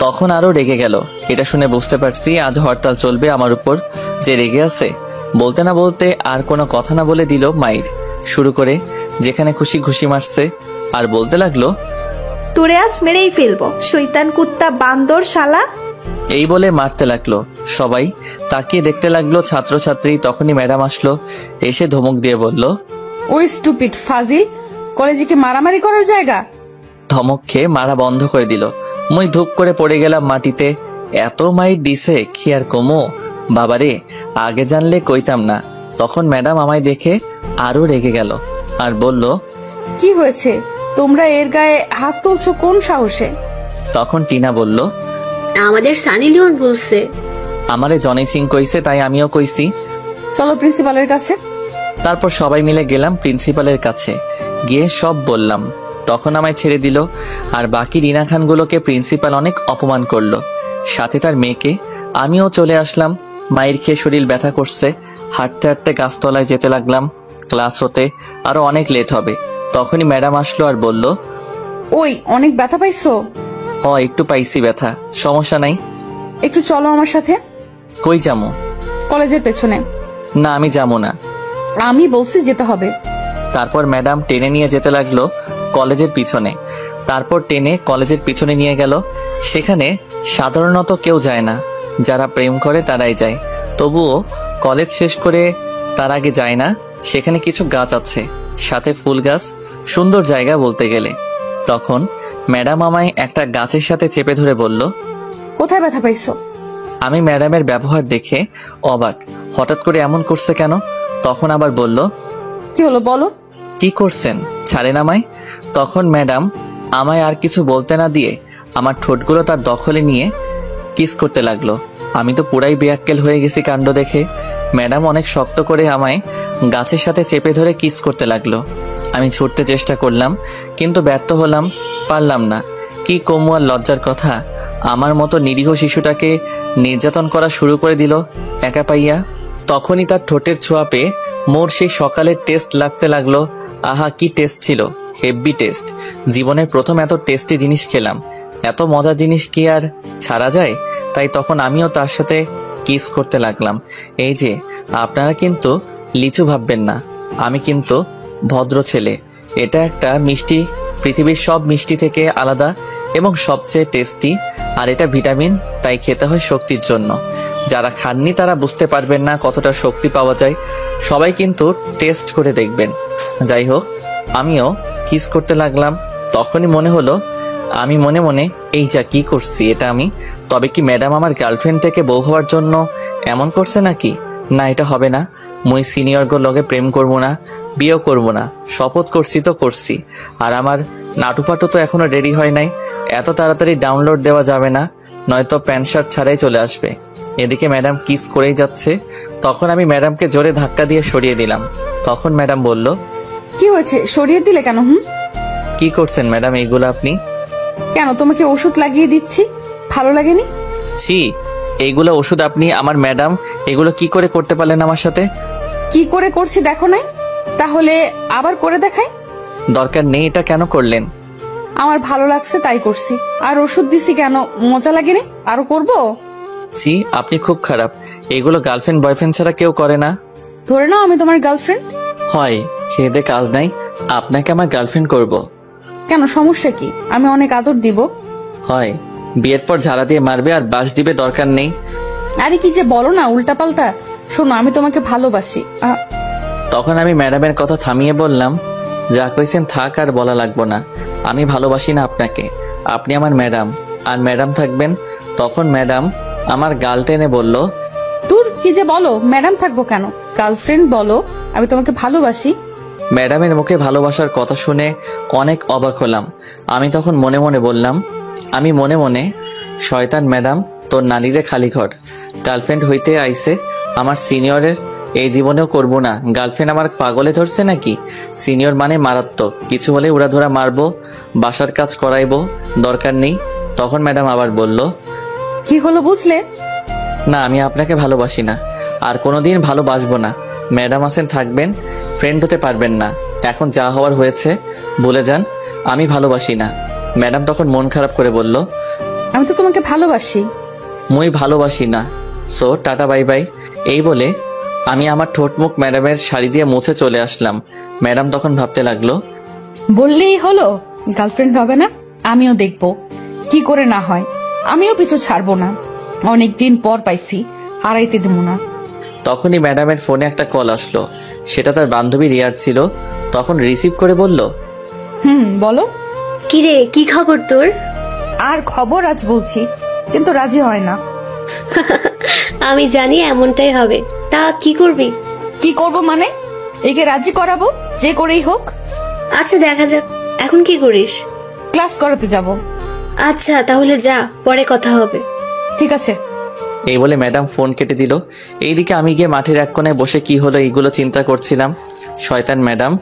তখন আরো রেগে গেল। এটা শুনে বুঝতে পারছি আজ হরতাল চলবে আমার উপর। যে রেগে আছে, বলতে না বলতে আর কোনো কথা না বলে দিল মাইর শুরু করে। যেখানে খুশি ঘুষি মারছে আর বলতে লাগলো, তোরে আজ মেরেই ফেলবো, শয়তান কুত্তা বান্দর শালা। এই বলে মারতে লাগলো। সবাই তাকিয়ে দেখতে লাগলো ছাত্রছাত্রী। তখনই ম্যাডাম আসলো, এসে ধমক দিয়ে বলল, ওই স্টুপিড ফাজিল, কলেজে কি মারামারি করার জায়গা? ধমক খেয়ে মারা বন্ধ করে দিল। মুই ধূপ করে পড়ে গেলাম মাটিতে। এত মাইর দিছে কি আর কমো? বাবারে, আগে জানলে কইতাম না। তখন ম্যাডাম আমায় দেখে আরো রেগে গেল আর বলল, কি হয়েছে? তোমরা এর গায়ে হাত তুলছো কোন সাহসে? তখন টিনা বলল, আমাদের সানি লিওন বলছে। আমারে জনি সিং কইছে, তাই আমিও কইছি। চলো প্রিন্সিপালের কাছে। তারপর সবাই মিলে গেলাম প্রিন্সিপালের কাছে, গিয়ে সব বললাম। তখন আমায় ছেড়ে দিল। আর বাকি রিনা খানগুলোকে প্রিন্সিপাল অনেক অপমান করলো, সাথে তার মেয়েকে। আমিও চলে আসলাম। মায়ের খেয়ে শরীর ব্যথা করছে। হাঁটতে হাঁটতে গাছতলায় যেতে লাগলাম। ক্লাস হতে আরো অনেক লেট হবে। তখনই ম্যাডাম আসলো আর বলল, ওই অনেক ব্যথা পাইছো? একটু পাইছি ব্যথা, সমস্যা নাই। একটু চলো আমার সাথে। কই যামো? কলেজের পেছনে। না, আমি যাবো না। আমি বলছি যেতে হবে। তারপর ম্যাডাম টেনে নিয়ে যেতে লাগলো কলেজের পিছনে। তারপর টেনে কলেজের পিছনে নিয়ে গেল। সেখানে সাধারণত কেউ যায় না, যারা প্রেম করে তারাই যায়। তবুও কলেজ শেষ করে তার আগে যায় না। সেখানে কিছু গাছ আছে, সাথে ফুল গাছ, সুন্দর জায়গা বলতে গেলে। তখন ম্যাডাম আমায় একটা গাছের সাথে চেপে ধরে বলল, কোথায় ব্যথা পাইছো? আমি ম্যাডামের ব্যবহার দেখে অবাক, হঠাৎ করে এমন করছে কেন? তখন আবার বলল, কি হলো বলো। কি করছেন, ছাড়েন আমায়। তখন ম্যাডাম আমায় আর কিছু বলতে না দিয়ে আমার ঠোঁটগুলো তার দখলে নিয়ে কিস করতে লাগলো। আমি তো পুরাই বেয়াক্কেল হয়ে গেছি কাণ্ড দেখে। ম্যাডাম অনেক শক্ত করে আমায় গাছের সাথে চেপে ধরে কিস করতে লাগলো। আমি ছুটতে চেষ্টা করলাম, কিন্তু ব্যর্থ হলাম, পারলাম না। কি কমু আর লজ্জার কথা, আমার মতো নিরীহ শিশুটাকে নির্যাতন করা শুরু করে দিল একা পাইয়া। তখনই তার ঠোঁটের ছোঁয়া পেয়ে মোর সেই সকালের টেস্ট লাগতে লাগলো। আহা কি টেস্ট ছিল, হেভি টেস্ট। জীবনের প্রথম এত টেস্টি জিনিস খেলাম। এত মজার জিনিস কি আর ছাড়া যায়? তাই তখন আমিও তার সাথে কিস করতে লাগলাম। এই যে আপনারা কিন্তু লিচু ভাববেন না, আমি কিন্তু ভদ্র ছেলে। এটা একটা মিষ্টি, পৃথিবীর সব মিষ্টি থেকে আলাদা এবং সবচেয়ে টেস্টি। আর এটা ভিটামিন, তাই খেতে হয় শক্তির জন্য। যারা খাননি তারা বুঝতে পারবেন না কতটা শক্তি পাওয়া যায়। সবাই কিন্তু টেস্ট করে দেখবেন। যাই হোক, আমিও কিস করতে লাগলাম। তখনই মনে হলো, আমি মনে মনে এই যা কি করছি এটা আমি। তবে কি ম্যাডাম আমার গার্লফ্রেন্ড থেকে বউ হওয়ার জন্য এমন করছে নাকি? না, এটা হবে না। মুই সিনিয়রগুলোর লগে প্রেম করব না, বিয়েও করব না। শপথ করছি তো করছি। আর আমার নাটুপাটু তো এখনো রেডি হয় নাই। এত তাড়াতাড়ি ডাউনলোড দেওয়া যাবে না, নয়তো প্যান্ট শার্ট ছাড়াই চলে আসবে। এদিকে ম্যাডাম কিস করেই যাচ্ছে। তখন আমি ম্যাডামকে জোরে ধাক্কা দিয়ে সরিয়ে দিলাম। তখন ম্যাডাম বলল, কি হয়েছে, সরিয়ে দিলে কেন? কি করছেন ম্যাডাম এইগুলো আপনি? কেন, তোমাকে ওষুধ লাগিয়ে দিচ্ছি, ভালো লাগেনি? ছি, এইগুলো ওষুধ আপনি? আমার ম্যাডাম এগুলো কি করে করতে পারলেন আমার সাথে? কি করে করছি দেখো নাই? তাহলে আবার করে দেখাই? দরকার নেই, এটা কেন করলেন? আমার ভালো লাগছে তাই করছি। আর ওষুধ দিছি কেন, মজা লাগেনি? আরো করবো? ছি, আপনি খুব খারাপ। এগুলো গার্লফ্রেন্ড বয়ফ্রেন্ড ছাড়া কেউ করে না। ধরে নাও আমি তোমার গার্লফ্রেন্ড। হয়, খেয়ে দে কাজ নাই, আপনাকে আমার গার্লফ্রেন্ড করব। কেন, সমস্যা কি? আমি অনেক আদর দিব। হয়, বিয়ের পর ঝাড়া দিয়ে মারবে আর বাস দিবে, দরকার নেই। আরে কি যে বলো না উল্টাপাল্টা। শোনো, আমি তোমাকে ভালোবাসি। তখন আমি ম্যাডামের কথা থামিয়ে বললাম, যা কইছেন থাক, আর বলা লাগবো না। আমি ভালোবাসি না আপনাকে, আপনি আমার ম্যাডাম, আর ম্যাডাম থাকবেন। তখন ম্যাডাম আমার গাল টেনে বলল, তোর কি যে বলো, ম্যাডাম থাকবো কেন, গার্লফ্রেন্ড বলো। আমি তোমাকে ভালোবাসি। ম্যাডামের মুখে ভালোবাসার কথা শুনে অনেক অবাক হলাম। আমি তখন মনে মনে বললাম, আমি মনে মনে, শয়তান ম্যাডাম, তোর নানিরে খালি ঘর। গার্লফ্রেন্ড হইতে আইছে আমার সিনিয়রের, এই জীবনেও করব না। গার্লফ্রেন্ড আমার পাগলে ধরছে নাকি? সিনিয়র মানে মারাত্মক, কিছু হলে উড়াধুরা মারবো, বাসার কাজ করাইবো, দরকার নেই। তখন ম্যাডাম আবার বলল, কি হলো বুঝলে? না, আমি আপনাকে ভালোবাসি না, আর কোনোদিন ভালোবাসবো না। ম্যাডাম আছেন, থাকবেন, ফ্রেন্ড হতে পারবেন না। এখন যা হওয়ার হয়েছে, ভুলে যান, আমি ভালোবাসি না। ম্যাডাম তখন মন খারাপ করে বলল, আমি তো তোমাকে ভালোবাসি। মুই ভালোবাসি না, সো টাটা বাই বাই। এই বলে আমি আমার ঠোঁট মুখ ম্যাডামের শাড়ি দিয়ে মুছে চলে আসলাম। ম্যাডাম তখন ভাবতে লাগলো, বললেই হলো গার্লফ্রেন্ড হবে না? আমিও দেখবো কি করে না হয়। আমিও পিছু ছাড়বো না, অনেকদিন পর পাইছি, হারাইতে দেবো না। তখনই ম্যাডামের ফোনে একটা কল আসলো। সেটা তার বান্ধবী রিয়ার ছিল। তখন রিসিভ করে বলল, বলো। কিরে, কি খবর তোর? আর খবর আজ বলছি, কিন্তু রাজি হয় না। আমি জানি এমনটাই হবে। তা কি করবি? কি করব মানে? একে রাজি করাবো, যে করেই হোক। আচ্ছা, দেখা যাক। এখন কি করিস? ক্লাস করাতে যাব। আচ্ছা, তাহলে যা, পরে কথা হবে। ঠিক আছে। এই বলে ম্যাডাম ফোন কেটে দিল। এইদিকে আমি গিয়ে মাঠের এক কোণায় বসে কি হলো এইগুলো চিন্তা করছিলাম। শয়তান ম্যাডাম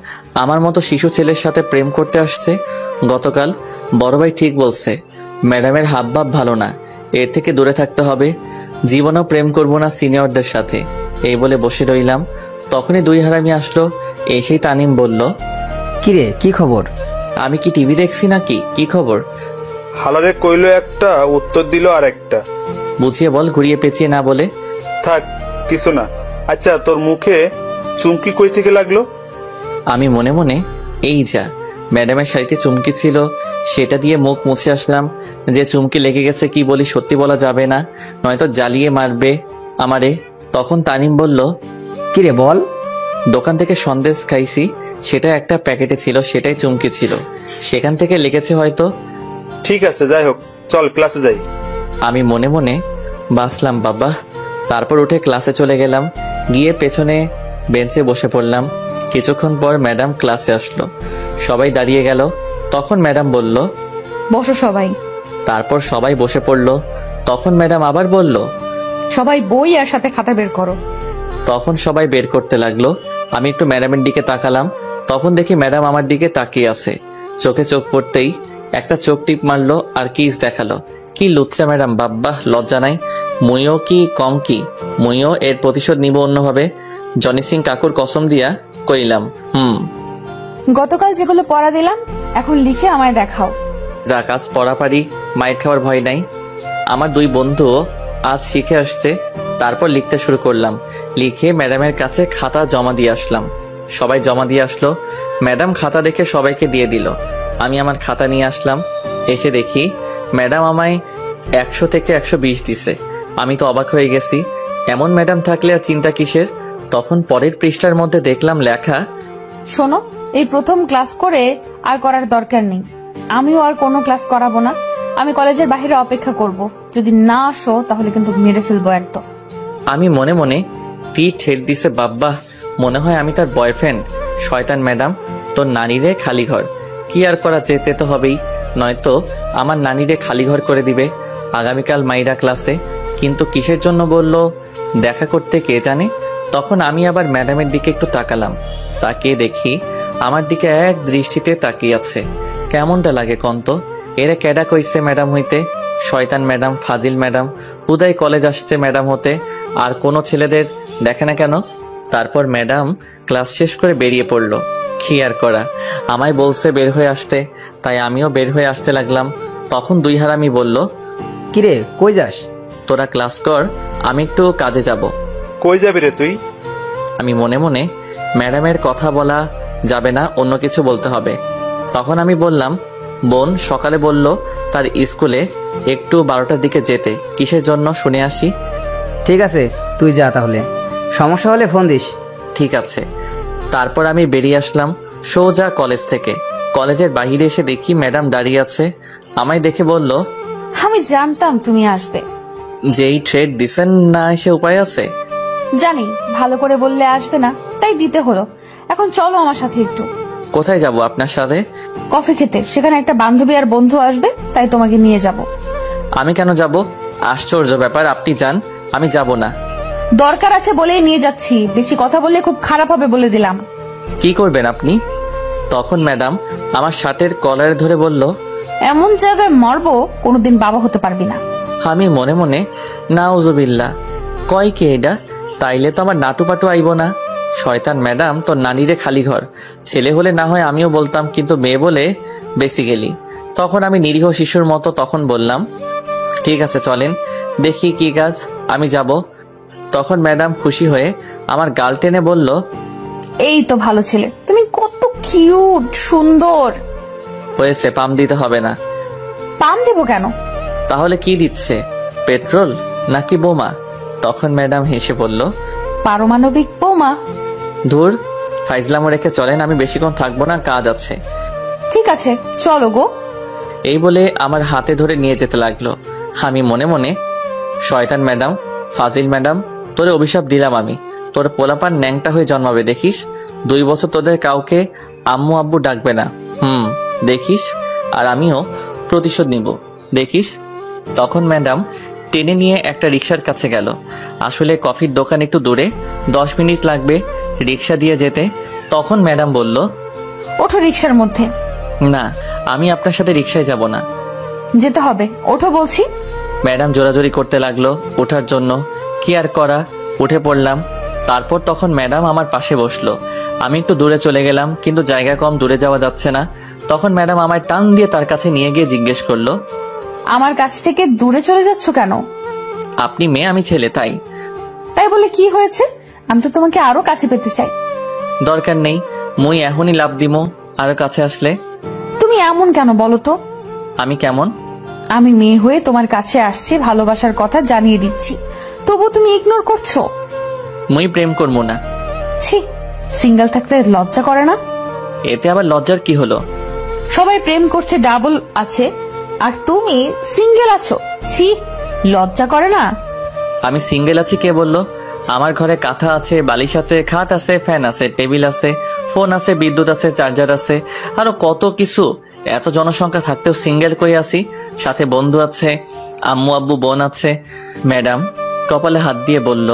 আমার মতো শিশু ছেলের সাথে প্রেম করতে আসছে। গতকাল বড় ভাই ঠিক বলছে, ম্যাডামের হাবভাব ভালো না, এর থেকে দূরে থাকতে হবে। জীবনেও প্রেম করব না সিনিয়রদের সাথে। এই বলে বসে রইলাম। তখনই দুই হারামি আসলো। এসেই তানিম বলল, কিরে, কি খবর? আমি কি টিভি দেখছি নাকি? কি খবর? হালারে কইলো একটা, উত্তর দিল আর একটা। বুঝিয়ে বল, ঘুরিয়ে পেঁচিয়ে না বলে। থাক, কিছু না। আচ্ছা, তোর মুখে চুমকি কই থেকে লাগলো? আমি মনে মনে, এই যা, ম্যাডামের শাড়িতে চুমকি ছিল, সেটা দিয়ে মুখ মুছে আসলাম। যে চুমকি লেগে গেছে কি বলি, সত্যি বলা যাবে না, নয়তো জ্বালিয়ে মারবে আমারে। তখন তানিম বলল, কিরে বল। দোকান থেকে সন্দেশ খাইছি, সেটা একটা প্যাকেটে ছিল, সেটাই চুমকি ছিল, সেখান থেকে লেগেছে হয়তো। ঠিক আছে, যাই হোক, চল ক্লাসে যাই। আমি মনে মনে বাসলাম বাবা। তারপর উঠে ক্লাসে চলে গেলাম। গিয়ে পেছনে বেঞ্চে বসে পড়লাম। কিছুক্ষণ পর ম্যাডাম ক্লাসে আসলো। সবাই দাঁড়িয়ে গেল। তখন ম্যাডাম বলল, বসো সবাই। তারপর সবাই বসে পড়ল। তখন ম্যাডাম আবার বলল, সবাই বই আর সাথে খাতা বের করো। তখন সবাই বের করতে লাগলো। আমি একটু ম্যাডামের দিকে তাকালাম। তখন দেখি ম্যাডাম আমার দিকে তাকিয়ে আছে। চোখে চোখ পড়তেই একটা চোখ টিপ মারলো আর কিস দেখালো। কি লুচ্চা ম্যাডাম, বাব্বা লজ্জা নাই। মুইও কি কম কি, মুইও এর প্রতিশোধ নিব অন্যভাবে। জনি সিং কাকুর কসম দিয়া কইলাম। গতকাল যেগুলো পড়া দিলাম এখন লিখে আমায় দেখাও। যাক, আজ পড়া পারি, মাইর খাওয়ার ভয় নাই। আমার 2 বন্ধুও আজ শিখে আসছে। তারপর লিখতে শুরু করলাম। লিখে ম্যাডামের কাছে খাতা জমা দিয়ে আসলাম। সবাই জমা দিয়ে আসলো। ম্যাডাম খাতা দেখে সবাইকে দিয়ে দিল। আমি আমার খাতা নিয়ে আসলাম। এসে দেখি ম্যাডাম আমায় 100 থেকে 120 দিছে। আমি তো অবাক হয়ে গেছি। এমন ম্যাডাম থাকলে আর চিন্তা কিসের। তখন পরের পৃষ্ঠার মধ্যে দেখলাম লেখা, শোনো, এই প্রথম ক্লাস করে আর করার দরকার নেই। আমিও আর কোনো ক্লাস করাবো না। আমি কলেজের বাইরে অপেক্ষা করব। যদি না আসো তাহলে কিন্তু মেরে ফেলবো একদম। আমি মনে মনে পিঠ ঠেট দিছে। বাব্বা, মনে হয় আমি তার বয়ফ্রেন্ড। শয়তান ম্যাডাম, তোর নানিরে খালি ঘর। কি আর করা, যেতে তো হবেই, নয়তো আমার নানিরে খালি ঘর করে দিবে আগামীকাল মাইরা ক্লাসে। কিন্তু কিসের জন্য বলল দেখা করতে কে জানে। তখন আমি আবার ম্যাডামের দিকে একটু তাকালাম। তাকিয়ে দেখি আমার দিকে এক দৃষ্টিতে তাকিয়ে আছে। কেমনটা লাগে কন্ত? এরা ক্যাডা কইছে ম্যাডাম হইতে? শয়তান ম্যাডাম, ফাজিল ম্যাডাম, উদয় কলেজ আসছে ম্যাডাম হতে, আর কোনো ছেলেদের দেখে না কেন? তারপর ম্যাডাম ক্লাস শেষ করে বেরিয়ে পড়লো। কি আর করা, আমায় বলছে বের হয়ে আসতে, তাই আমিও বের হয়ে আসতে লাগলাম। তখন 2 হারামি বলল, কিরে কই যাস? তোরা ক্লাস কর, আমি একটু কাজে যাব। কই যাবি রে তুই? আমি মনে মনে ম্যাডামের কথা বলা যাবে না, অন্য কিছু বলতে হবে। তখন আমি বললাম, বোন সকালে বলল তার স্কুলে একটু 12টার দিকে যেতে। কিসের জন্য শুনে আসি। ঠিক আছে, তুই যা তাহলে, সমস্যা হলে ফোন দিস। ঠিক আছে। তারপর আমি বেরিয়ে আসলাম সোজা কলেজ থেকে। কলেজের বাইরে এসে দেখি ম্যাডাম দাঁড়িয়ে আছে। আমায় দেখে বলল, আমি জানতাম তুমি আসবে। যেই ট্রেড দিছেন না এসে উপায় আছে? জানি, ভালো করে বললে আসবে না, তাই দিতে হলো। এখন চলো আমার সাথে একটু। কোথায় যাব আপনার সাথে? কফি খেতে। সেখানে একটা বান্ধবী আর বন্ধু আসবে, তাই তোমাকে নিয়ে যাব। আমি কেন যাব? আশ্চর্য ব্যাপার, আপনি যান, আমি যাব না। দরকার আছে বলেই নিয়ে যাচ্ছি। বেশি কথা বললে খুব খারাপ হবে বলে দিলাম। কি করবেন আপনি? তখন ম্যাডাম আমার শার্টের কলারে ধরে বলল, এমন জায়গায় মারবো কোনোদিন বাবা হতে পারবি না। আমি মনে মনে নাউজুবিল্লাহ, কয় কি এটা? তাইলে তো আমার নাটু পাটু আইব না। শয়তান ম্যাডাম, তোর নানিরে খালি ঘর। ছেলে হলে না হয় আমিও বলতাম, কিন্তু মেয়ে বলে বেসিক্যালি। তখন আমি নিরীহ শিশুর মতো তখন বললাম, ঠিক আছে চলেন, দেখি কি কাজ, আমি যাব। তখন ম্যাডাম খুশি হয়ে আমার গাল টেনে বলল, এই তো ভালো ছেলে, তুমি কত কিউট সুন্দর। হয়েছে, পাম দিতে হবে না। পাম দেবো কেন? তাহলে কি দিচ্ছে, পেট্রোল নাকি বোমা? তখন ম্যাডাম হেসে বলল, পারমাণবিক বোমা। ধুর, ফাইজলামো রেখে চলেন, আমি বেশিক্ষণ থাকবো না, কাজ আছে। ঠিক আছে চলো গো। এই বলে আমার হাতে ধরে নিয়ে যেতে লাগলো। আমি মনে মনে, শয়তান ম্যাডাম, ফাজিল ম্যাডাম, তোরে অভিশাপ দিলাম আমি। তোর পোলাপান ন্যাংটা হয়ে জন্মাবে দেখিস। 2 বছর তোদের কাউকে আম্মু আব্বু ডাকবে না। দেখিস, আর আমিও প্রতিশোধ নিব দেখিস। তখন ম্যাডাম টেনে নিয়ে একটা রিক্সার কাছে গেল। আসলে কফির দোকান একটু দূরে, 10 মিনিট লাগবে রিক্সা দিয়ে যেতে। তখন ম্যাডাম বলল, ওঠো রিক্সার মধ্যে। না, আমি আপনার সাথে রিক্সায় যাব না। যেতে হবে, ওঠো বলছি। ম্যাডাম জোরাজোরি করতে লাগলো ওঠার জন্য। কি আর করা, উঠে পড়লাম। তারপর তখন ম্যাডাম আমার পাশে বসলো। আমি একটু দূরে চলে গেলাম, কিন্তু জায়গা কম, দূরে যাওয়া যাচ্ছে না। তখন ম্যাডাম আমায় টান দিয়ে তার কাছে নিয়ে গিয়ে জিজ্ঞেস করলো, আমার কাছ থেকে দূরে চলে যাচ্ছ কেন? আপনি মেয়ে, আমি ছেলে, তাই। তাই বলে কি হয়েছে? আমি তো তোমাকে আরো কাছে পেতে চাই। দরকার নেই, মুই এখনই লাভ দিমো আরো কাছে আসলে। তুমি এমন কেন বলো তো? আমি কেমন? আমি মেয়ে হয়ে তোমার কাছে আসছি, ভালোবাসার কথা জানিয়ে দিচ্ছি, তবু তুমি ইগনোর করছো। মুই প্রেম করবো না। ছি, সিঙ্গেল থাকতে লজ্জা করে না? এতে আবার লজ্জার কি হলো? সবাই প্রেম করছে, ডাবল আছে, আর তুমি সিঙ্গেল আছো। ছি, লজ্জা করে না? আমি সিঙ্গেল আছি কে বললো? আমার ঘরে কাঁথা আছে, বালিশ আছে, খাট আছে, ফ্যান আছে, টেবিল আছে, ফোন আছে, বিদ্যুৎ আছে, চার্জার আছে, আরো কত কিছু। এত জনসংখ্যা থাকতেও সিঙ্গেল কই আছি। সাথে বন্ধু আছে, আম্মু আব্বু বোন আছে। ম্যাডাম কপালে হাত দিয়ে বলল,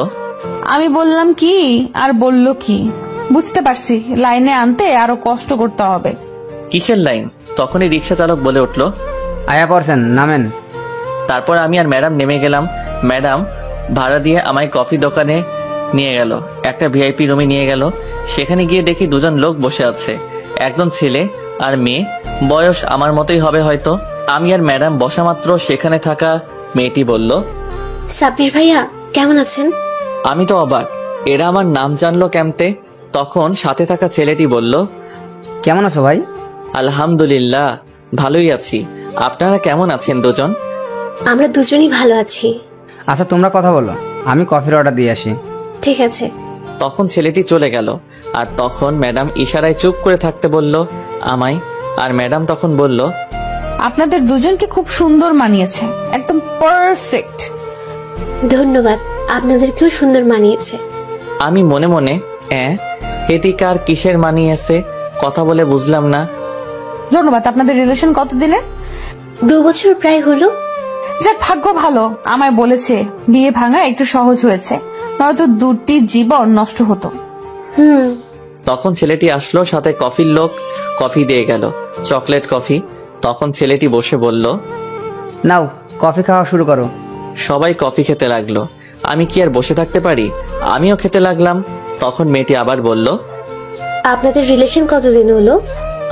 আমি বললাম কি আর বললো কি? বুঝতে পারছি, লাইনে আনতে আরো কষ্ট করতে হবে। কিসের লাইন? তখনই রিক্সা চালক বলে উঠল, আয়া পড়ছেন, নামেন। তারপর আমি আর ম্যাডাম নেমে গেলাম। ম্যাডাম ভাড়া দিয়ে আমায় কফি দোকানে নিয়ে গেল, একটা ভিআইপি রুমে নিয়ে গেল। সেখানে গিয়ে দেখি দুজন লোক বসে আছে, একজন ছেলে আর মেয়ে, বয়স আমার মতোই হবে হয়তো। আমি আর ম্যাডাম বসা মাত্র সেখানে থাকা মেয়েটি বলল, সাব্বির ভাইয়া কেমন আছেন? আমি তো অবাক, এরা আমার নাম জানলো কেমতে? তখন সাথে থাকা ছেলেটি বলল, কেমন আছো ভাই? আলহামদুলিল্লাহ ভালোই আছি, আপনারা কেমন আছেন দুজন? আমরা দুজনই ভালো আছি। আচ্ছা তোমরা কথা বলো, আমি কফির অর্ডার দিয়ে আসি। ঠিক আছে। তখন ছেলেটি চলে গেল, আর তখন ম্যাডাম ইশারায় চুপ করে থাকতে বলল আমায়। আর ম্যাডাম তখন বলল, আপনাদের দুজনকে খুব সুন্দর মানিয়েছে, একদম পারফেক্ট। ধন্যবাদ, আপনাদেরকেও সুন্দর মানিয়েছে। আমি মনে মনে হেতিকার কিসের মানিয়েছে কথা বলে বুঝলাম না। ধন্যবাদ। আপনাদের রিলেশন কতদিনের? 2 বছর প্রায় হলো। যাক, ভাগ্য ভালো, আমায় বলেছে বিয়ে ভাঙা একটু সহজ হয়েছে, নয়তো দুটি জীবন নষ্ট হতো। তখন ছেলেটি আসলো, সাথে কফির লোক কফি দিয়ে গেল, চকলেট কফি। তখন ছেলেটি বসে বলল, নাও কফি খাওয়া শুরু করো। সবাই কফি খেতে লাগলো। আমি কি আর বসে থাকতে পারি? আমিও খেতে লাগলাম। তখন মেয়েটি আবার বলল, আপনাদের রিলেশন কতদিন হলো?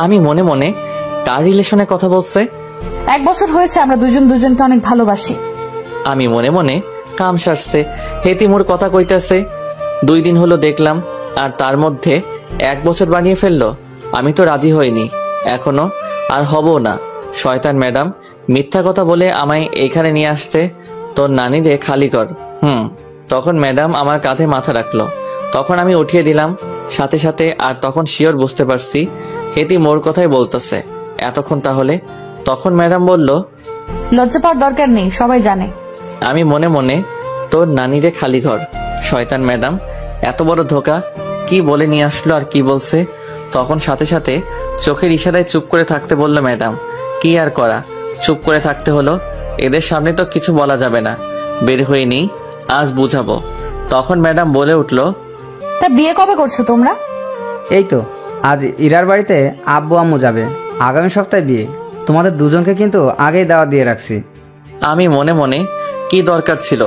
আমি মনে মনে কার রিলেশনে কথা বলছে? 1 বছর হয়েছে আমরা দুজন দুজনকে অনেক ভালোবাসি। আমি মনে মনে কাম সারছে, হেতিমুর কথা কইতাছে। 2 দিন হলো দেখলাম, আর তার মধ্যে 1 বছর বানিয়ে ফেললো। আমি তো রাজি হইনি এখনো, আর হবো না। শয়তান ম্যাডাম মিথ্যা কথা বলে আমায় এখানে নিয়ে আসছে। তোর নানিরে খালি কর। তখন ম্যাডাম আমার কাঁধে মাথা রাখলো। তখন আমি উঠিয়ে দিলাম সাথে সাথে। আর তখন শিওর বুঝতে পারছি হেতি মোর কথাই বলতেছে এতক্ষণ তাহলে। তখন ম্যাডাম বলল, লজ্জা পাওয়ার দরকার নেই, সবাই জানে। আমি মনে মনে তোর নানিরে খালি ঘর। শয়তান ম্যাডাম এত বড় ধোকা, কি বলে নিয়ে আসলো আর কি বলছে। তখন সাথে সাথে চোখের ইশারায় চুপ করে থাকতে বলল ম্যাডাম। কি আর করা, চুপ করে থাকতে হলো। এদের সামনে তো কিছু বলা যাবে না, বের হয়ে নেই, আজ বুঝাবো। তখন ম্যাডাম বলে উঠল, তা বিয়ে কবে করছো তোমরা? এই তো আজ ইরার বাড়িতে আব্বু আম্মু যাবে, আগামী সপ্তাহে বিয়ে। তোমাদের দুজনকে কিন্তু আগেই দাওয়াত দিয়ে রাখছি। আমি মনে মনে কি দরকার ছিল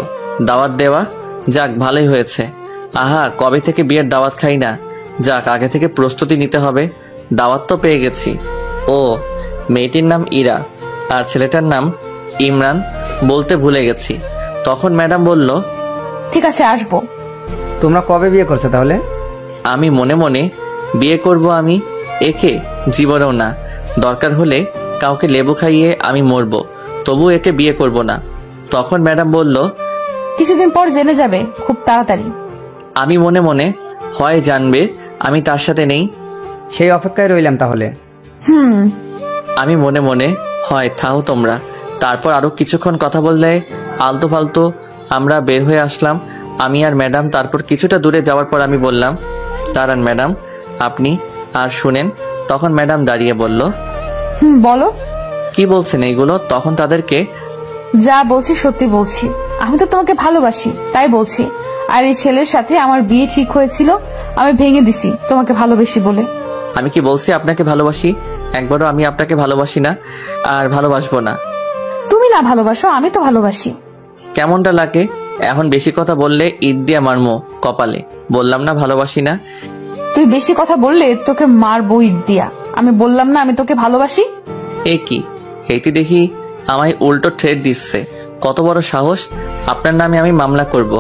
দাওয়াত দেওয়া, যাক ভালোই হয়েছে। আহা, কবে থেকে বিয়ের দাওয়াত খাই না। যাক, আগে থেকে প্রস্তুতি নিতে হবে। দাওয়াত তো পেয়ে গেছি। ও, মেয়েটির নাম ইরা আর ছেলেটার নাম ইমরান, বলতে ভুলে গেছি। তখন ম্যাডাম বলল, ঠিক আছে, আসবো। তোমরা কবে বিয়ে করছো তাহলে? আমি মনে মনে বিয়ে করব আমি? একে জীবনেও না। দরকার হলে কাউকে লেবু খাইয়ে আমি মরবো, তবু একে বিয়ে করব না। তখন ম্যাডাম বলল, কিছুদিন পর জেনে যাবে, খুব তাড়াতাড়ি। আমি মনে মনে হয় জানবে আমি তার সাথে নেই। সেই অপেক্ষায় রইলাম তাহলে। আমি মনে মনে হয় থাও তোমরা। তারপর আরো কিছুক্ষণ কথা বললে আলতু ফালতু আমরা বের হয়ে আসলাম, আমি আর ম্যাডাম। তারপর কিছুটা দূরে যাওয়ার পর আমি বললাম, দাঁড়ান ম্যাডাম, আপনি আর শুনেন। তখন ম্যাডাম দাঁড়িয়ে বলল, বলো। কি বলছেন এইগুলো? তখন তাদেরকে যা বলছি সত্যি বলছি, আমি তো তোমাকে ভালোবাসি তাই বলছি। আর এই ছেলের সাথে আমার বিয়ে ঠিক হয়েছিল, আমি ভেঙে দিছি তোমাকে ভালোবেসি বলে। আমি কি বলছি আপনাকে ভালোবাসি? একবারও আমি আপনাকে ভালোবাসি না, আর ভালোবাসবো না। তুমি না ভালোবাসো, আমি তো ভালোবাসি। কেমনটা লাগে? এখন বেশি কথা বললে ইট দিয়া মারমো কপালে। বললাম না ভালোবাসি না। তুই বেশি কথা বললে তোকে মারবো ইট দিয়া। আমি বললাম না আমি তোকে ভালোবাসি। এ কি, হেতি দেখি আমায় উল্টো থ্রেট দিচ্ছে। কত বড় সাহস! আপনার নামে আমি মামলা করব।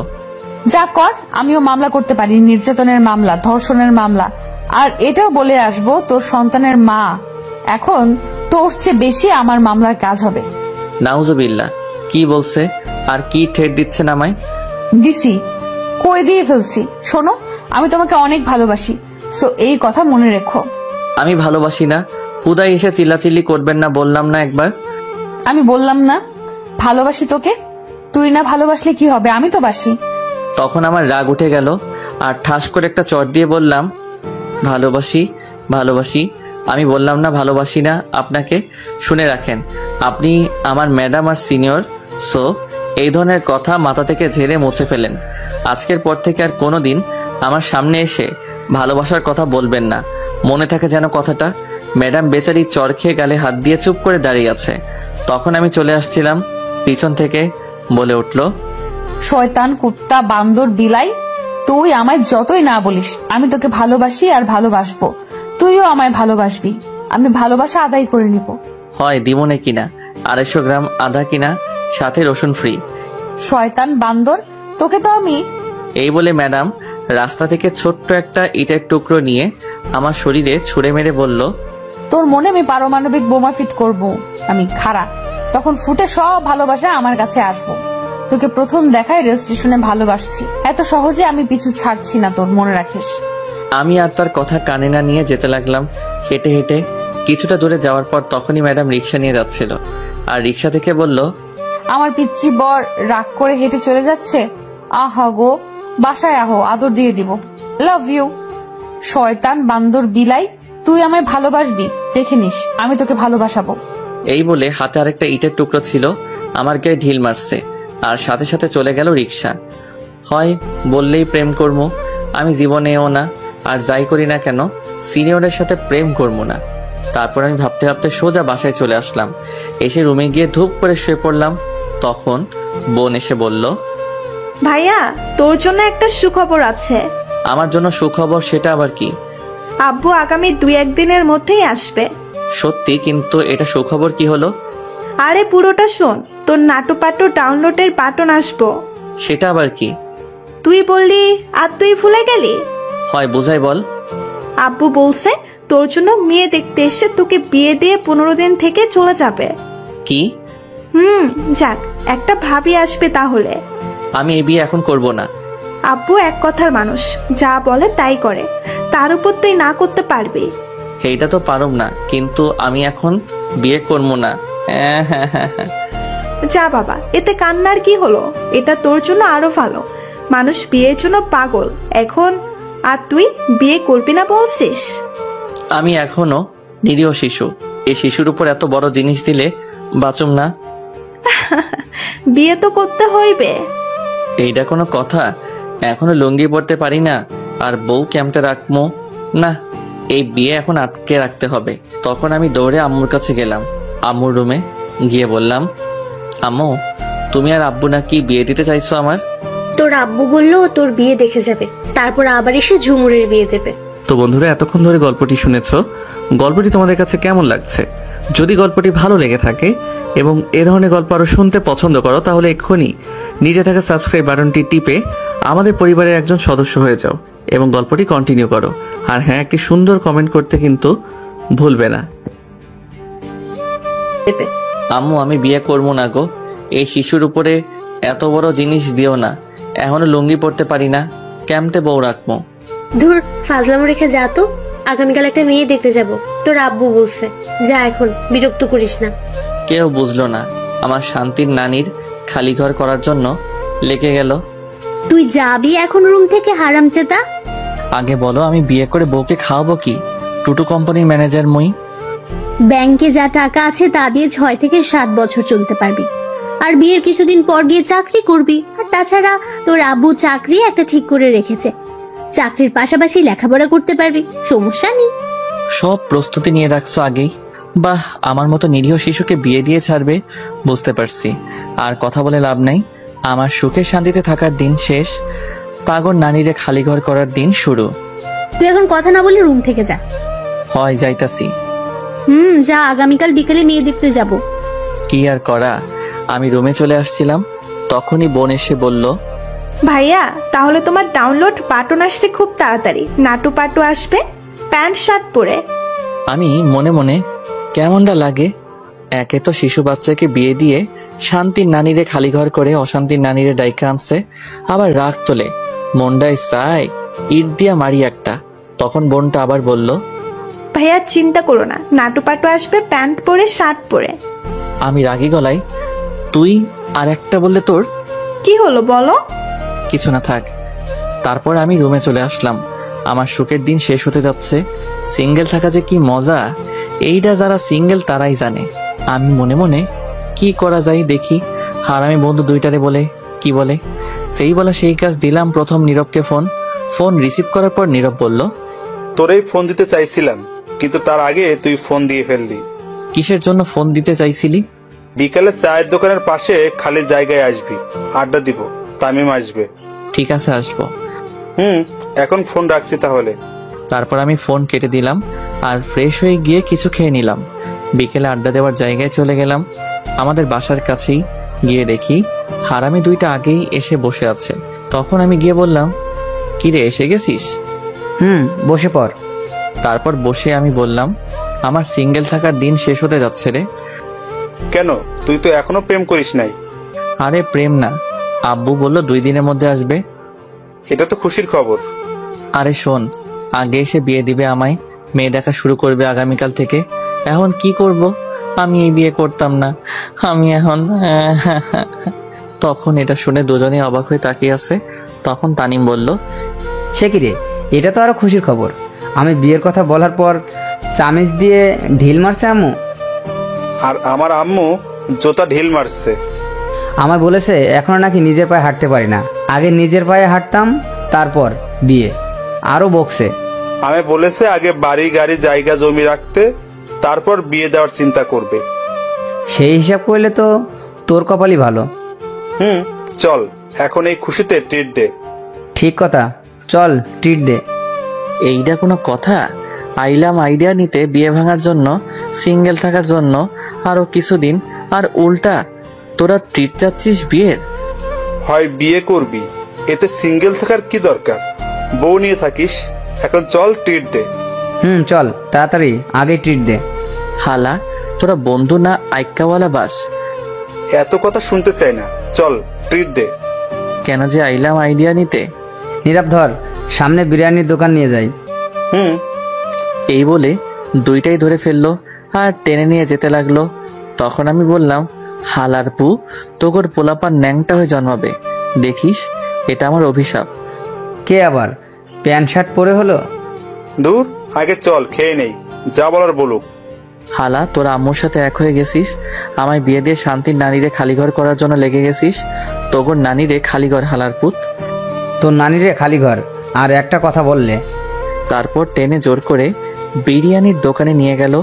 যা কর, আমিও মামলা করতে পারি, নির্যাতনের মামলা, ধর্ষণের মামলা। আর এটাও বলে আসবো তোর সন্তানের মা। এখন তোর চেয়ে বেশি আমার মামলার কাজ হবে। নাউজুবিল্লাহ, কি বলছে? আর কি থ্রেট দিচ্ছেন আমায়? দিছি, কই দিয়ে ফেলছি। শোনো, আমি তোমাকে অনেক ভালোবাসি, সো এই কথা মনে রেখো। আমি ভালোবাসি না, হুদাই এসে চিল্লাচিল্লি করবেন না, বললাম না একবার। আমি বললাম না ভালোবাসি তোকে? তুই না ভালোবাসলে কি হবে, আমি তো বাসি। তখন আমার রাগ উঠে গেল, আর ঠাস করে একটা চট দিয়ে বললাম, ভালোবাসি ভালোবাসি। আমি বললাম না ভালোবাসি না আপনাকে। শুনে রাখেন, আপনি আমার ম্যাডাম আর সিনিয়র, সো এই ধরনের কথা মাথা থেকে ঝেড়ে মুছে ফেলেন। আজকের পর থেকে আর কোনোদিন আমার সামনে এসে ভালোবাসার কথা বলবেন না, মনে থাকে যেন কথাটা। ম্যাডাম বেচারি চর খেয়ে গালে হাত দিয়ে চুপ করে দাঁড়িয়ে আছে। তখন আমি চলে আসছিলাম পিছন থেকে বলে উঠল, শয়তান, কুত্তা, বান্দর, বিলাই, তুই আমায় যতই না বলিস আমি তোকে ভালোবাসি আর ভালোবাসবো। তুইও আমায় ভালোবাসবি। আমি ভালোবাসা আদায় করে নিব। হয় দিমনে কিনা 250 গ্রাম আদা কিনা, সাথে রসুন ফ্রি। শয়তান, বান্দর, তোকে তো আমি। এই বলে ম্যাডাম রাস্তা থেকে ছোট্ট একটা ইটের টুকরো নিয়ে আমার শরীরে ছুঁড়ে মেরে বলল, তোর মনে আমি পারমাণবিক বোমা ফিট করব। আমি খাড়া, তখন ফুটে সব ভালোবাসা আমার কাছে আসবো। তোকে প্রথম দেখায় রেল স্টেশনে ভালোবাসছি, এত সহজে আমি পিছু ছাড়ছি না তোর, মনে রাখিস। আমি আর তার কথা কানে না নিয়ে যেতে লাগলাম হেঁটে হেঁটে। কিছুটা দূরে যাওয়ার পর তখনই ম্যাডাম রিক্সা নিয়ে যাচ্ছিল, আর রিক্সা থেকে বলল, আমার পিচ্চি বর রাগ করে হেঁটে চলে যাচ্ছে। আহা গো, বাসায় আহো, আদর দিয়ে দিব। Love you. শয়তান, বান্দর, বিলাই, তুই আমায় ভালোবাসবি, দেখে নিস আমি তোকে ভালোবাসাবো। এই বলে হাতে আরেকটা ইটের টুকরো ছিল, আমার গায়ে ঢিল মারছে, আর সাথে সাথে চলে গেল রিক্সা। হয় বললেই প্রেম করবো, আমি জীবনেও না, আর যাই করি না কেন সিনিয়রের সাথে প্রেম করবো না। তারপর আমি ভাবতে ভাবতে সোজা বাসায় চলে আসলাম। এসে রুমে গিয়ে ধূপ করে শুয়ে পড়লাম। তখন বোন এসে বলল, ভাইয়া, তোর জন্য একটা সুখবর আছে। আমার জন্য সুখবর? সেটা আবার কি? আব্বু আগামী 2-1 দিনের মধ্যেই আসবে। সত্যি? কিন্তু এটা সুখবর কি হলো? আরে পুরোটা শোন, তোর নাটু পাটু ডাউনলোডের বাটন আসবো। সেটা আবার কি? তুই বললি আর তুই ভুলে গেলি? হয় বুঝাই বল। আব্বু বলছে তোর জন্য মেয়ে দেখতে এসে তোকে বিয়ে দিয়ে 15 দিন থেকে চলে যাবে। কি? যাক, একটা ভাবি আসবে তাহলে। আমি এই বিয়ে এখন করব না। আব্বু এক কথার মানুষ, যা বলে তাই করে, তার উপর তুই না করতে পারবি? এইটা তো পারুম না, কিন্তু আমি এখন বিয়ে করবো না। যা বাবা, এতে কান্নার কি হলো? এটা তোর জন্য আরো ভালো। মানুষ বিয়ের জন্য পাগল এখন, আর তুই বিয়ে করবি না বলছিস? আমি এখনো নিরীহ শিশু, এই শিশুর উপর এত বড় জিনিস দিলে বাঁচুম না। বিয়ে তো করতে হইবে। এইটা কোনো কথা? এখনো লুঙ্গি পরতে পারি না, আর বউ কেমতে রাখবো? না, এই বিয়ে এখন আটকে রাখতে হবে। তখন আমি দৌড়ে আম্মুর কাছে গেলাম। আম্মুর রুমে গিয়ে বললাম, আম্মু, তুমি আর আব্বু নাকি বিয়ে দিতে চাইছো আমার? তোর আব্বু বললো তোর বিয়ে দেখে যাবে, তারপর আবার এসে ঝুমুরের বিয়ে দেবে। তো বন্ধুরা, এতক্ষণ ধরে গল্পটি শুনেছো। গল্পটি তোমাদের কাছে কেমন লাগছে? যদি গল্পটি ভালো লেগে থাকে এবং এ ধরনের গল্প আরো শুনতে পছন্দ করো, তাহলে এক্ষুনি নিচে থাকা সাবস্ক্রাইব বাটনটি টিপে আমাদের পরিবারের একজন সদস্য হয়ে যাও এবং গল্পটি কন্টিনিউ করো। আর হ্যাঁ, একটি সুন্দর কমেন্ট করতে কিন্তু ভুলবে না। আম্মু, আমি বিয়ে করবো না গো। এই শিশুর উপরে এত বড় জিনিস দিও না। এখনো লুঙ্গি পরতে পারি না, কেমতে বউ রাখবো? ধুর, ফাজলামো রেখে যা তো। আগামীকাল একটা মেয়ে দেখতে যাব, তোর আব্বু বলছে। যা, এখন বিরক্ত করিস না। কেউ বুঝলো না, আমার শান্তির নানির খালি ঘর করার জন্য লেগে গেল। তুই যাবি এখন রুম থেকে, হারামজাদা? আগে বলো, আমি বিয়ে করে বউকে খাওয়াবো কি? টুটু কোম্পানির ম্যানেজার মই। ব্যাংকে যা টাকা আছে তা দিয়ে 6 থেকে 7 বছর চলতে পারবি, আর বিয়ের কিছুদিন পর গিয়ে চাকরি করবি। আর তাছাড়া তোর আব্বু চাকরি একটা ঠিক করে রেখেছে, চাকরির পাশাপাশি লেখাপড়া করতে পারবি, সমস্যা নেই। সব প্রস্তুতি নিয়ে রাখছো আগেই। বাহ, আমার মতো নিরীহ শিশুকে বিয়ে দিয়ে ছাড়বে, বুঝতে পারছি। আর কথা বলে লাভ নাই, আমার সুখে শান্তিতে থাকার দিন শেষ, পাগল নানিরে খালি ঘর করার দিন শুরু। তুই এখন কথা না বলে রুম থেকে যা। হয় যাইতাছি। যা, আগামীকাল বিকেলে মেয়ে দেখতে যাব। কি আর করা, আমি রুমে চলে আসছিলাম, তখনই বোন এসে বলল, ভাইয়া, তাহলে তোমার ডাউনলোড বাটন আসছে খুব তাড়াতাড়ি। নাটু পাটু আসবে প্যান্ট শার্ট পরে। আমি মনে মনে কেমনটা লাগে, একে তো শিশু বাচ্চাকে বিয়ে দিয়ে শান্তির নানিরে খালি ঘর করে অশান্তির নানিরে ডাইকা আনছে, আবার রাগ তোলে, মনটাই চাই ইট দিয়া মারি একটা। তখন বোনটা আবার বলল, ভাইয়া চিন্তা করো না, নাটু পাটু আসবে প্যান্ট পরে শার্ট পরে। আমি রাগী গলায়, তুই আর একটা বললে তোর কি হলো বলো? কিছু না, থাক। তারপর আমি রুমে চলে আসলাম। আমার সুখের দিন শেষ হতে যাচ্ছে। সিঙ্গেল থাকা যে কি মজা, এইটা যারা সিঙ্গেল তারাই জানে। আমি মনে মনে কি করা যায় দেখি। হারামি বন্ধু দুইটারে বলে কি বলে, সেই বলা সেই কাজ দিলাম। প্রথম নীরবকে ফোন রিসিভ করার পর নীরব বলল, তোরেই ফোন দিতে চাইছিলাম, কিন্তু তার আগে তুই ফোন দিয়ে ফেললি। কিসের জন্য ফোন দিতে চাইছিলি? বিকালে চায়ের দোকানের পাশে খালি জায়গায় আসবি, আড্ডা দিব। তামিম আসবে। ঠিক আছে, আসবো। এখন ফোন রাখছি তাহলে। তারপর আমি ফোন কেটে দিলাম আর ফ্রেশ হয়ে গিয়ে কিছু খেয়ে নিলাম। বিকেলে আড্ডা দেওয়ার জায়গায় চলে গেলাম। আমাদের বাসার কাছেই গিয়ে দেখি হারামি দুইটা আগেই এসে বসে আছে। তখন আমি গিয়ে বললাম, কিরে এসে গেছিস? বসে পড়। তারপর বসে আমি বললাম, আমার সিঙ্গেল থাকার দিন শেষ হতে যাচ্ছে রে। কেন, তুই তো এখনো প্রেম করিস নাই? আরে প্রেম না, আব্বু বলল 2 দিনের মধ্যে আসবে। এটা তো খুশির খবর। আরে শোন, আগে এসে বিয়ে দিবে আমায়, মেয়ে দেখা শুরু করবে আগামীকাল থেকে। এখন কি করব? আমি এই বিয়ে করতাম না, আমি এখন তখন এটা শুনে দুজনে অবাক হয়ে তাকিয়ে আছে। তখন তানিম বলল, সে কি রে, এটা তো আরো খুশির খবর। আমি বিয়ের কথা বলার পর চামিচ দিয়ে ঢিল মারছে আম্মু। আর আমার আম্মু জোতা ঢিল মারছে। আমায় বলেছে এখনো নাকি নিজের পায়ে হাঁটতে পারি না, আগে নিজের পায়ে হাঁটতাম তারপর বিয়ে। আরো বকছে। আমি বলেছে আগে বাড়ি গাড়ি জায়গা জমি রাখতে, তারপর বিয়ে দেওয়ার চিন্তা করবে। সেই হিসাব করলে তো তোর কপালই ভালো। চল এখন এই খুশিতে ট্রিট দে। ঠিক কথা, চল ট্রিট দে। এইটা কোনো কথা? আইলাম আইডিয়া নিতে বিয়ে ভাঙার জন্য, সিঙ্গেল থাকার জন্য আরো কিছুদিন, আর উল্টা তোরা ট্রিট চাচ্ছিস বিয়ের? হয় বিয়ে করবি, এতে সিঙ্গেল থাকার কি দরকার? বউ নিয়ে থাকিস। এখন চল ট্রিট দে। চল তাড়াতাড়ি আগে ট্রিট দে। হালা, তোরা বন্ধু না আইক্কাওয়ালা বাস? এত কথা শুনতে চাই না, চল ট্রিট দে। কেন যে আইলাম আইডিয়া নিতে। নীরব ধর, সামনে বিরিয়ানির দোকান নিয়ে যাই। এই বলে দুইটাই ধরে ফেললো আর টেনে নিয়ে যেতে লাগলো। তখন আমি বললাম, হালার পু, তোগর পোলাপান ন্যাংটা হয়ে জন্মাবে, দেখিস এটা আমার অভিশাপ। কে আবার প্যান্ট শার্ট পরে হলো? দূর, আগে চল খেয়ে নেই, যা বলার বলুক। হালা, তোরা আম্মুর সাথে এক হয়ে গেছিস, আমায় বিয়ে দিয়ে শান্তির নানিরে খালিঘর করার জন্য লেগে গেছিস। তোগর নানিরে খালিঘর, হালার পুত। তোর নানিরে খালি ঘর আর একটা কথা বললে। তারপর টেনে জোর করে বিরিয়ানির দোকানে নিয়ে গেল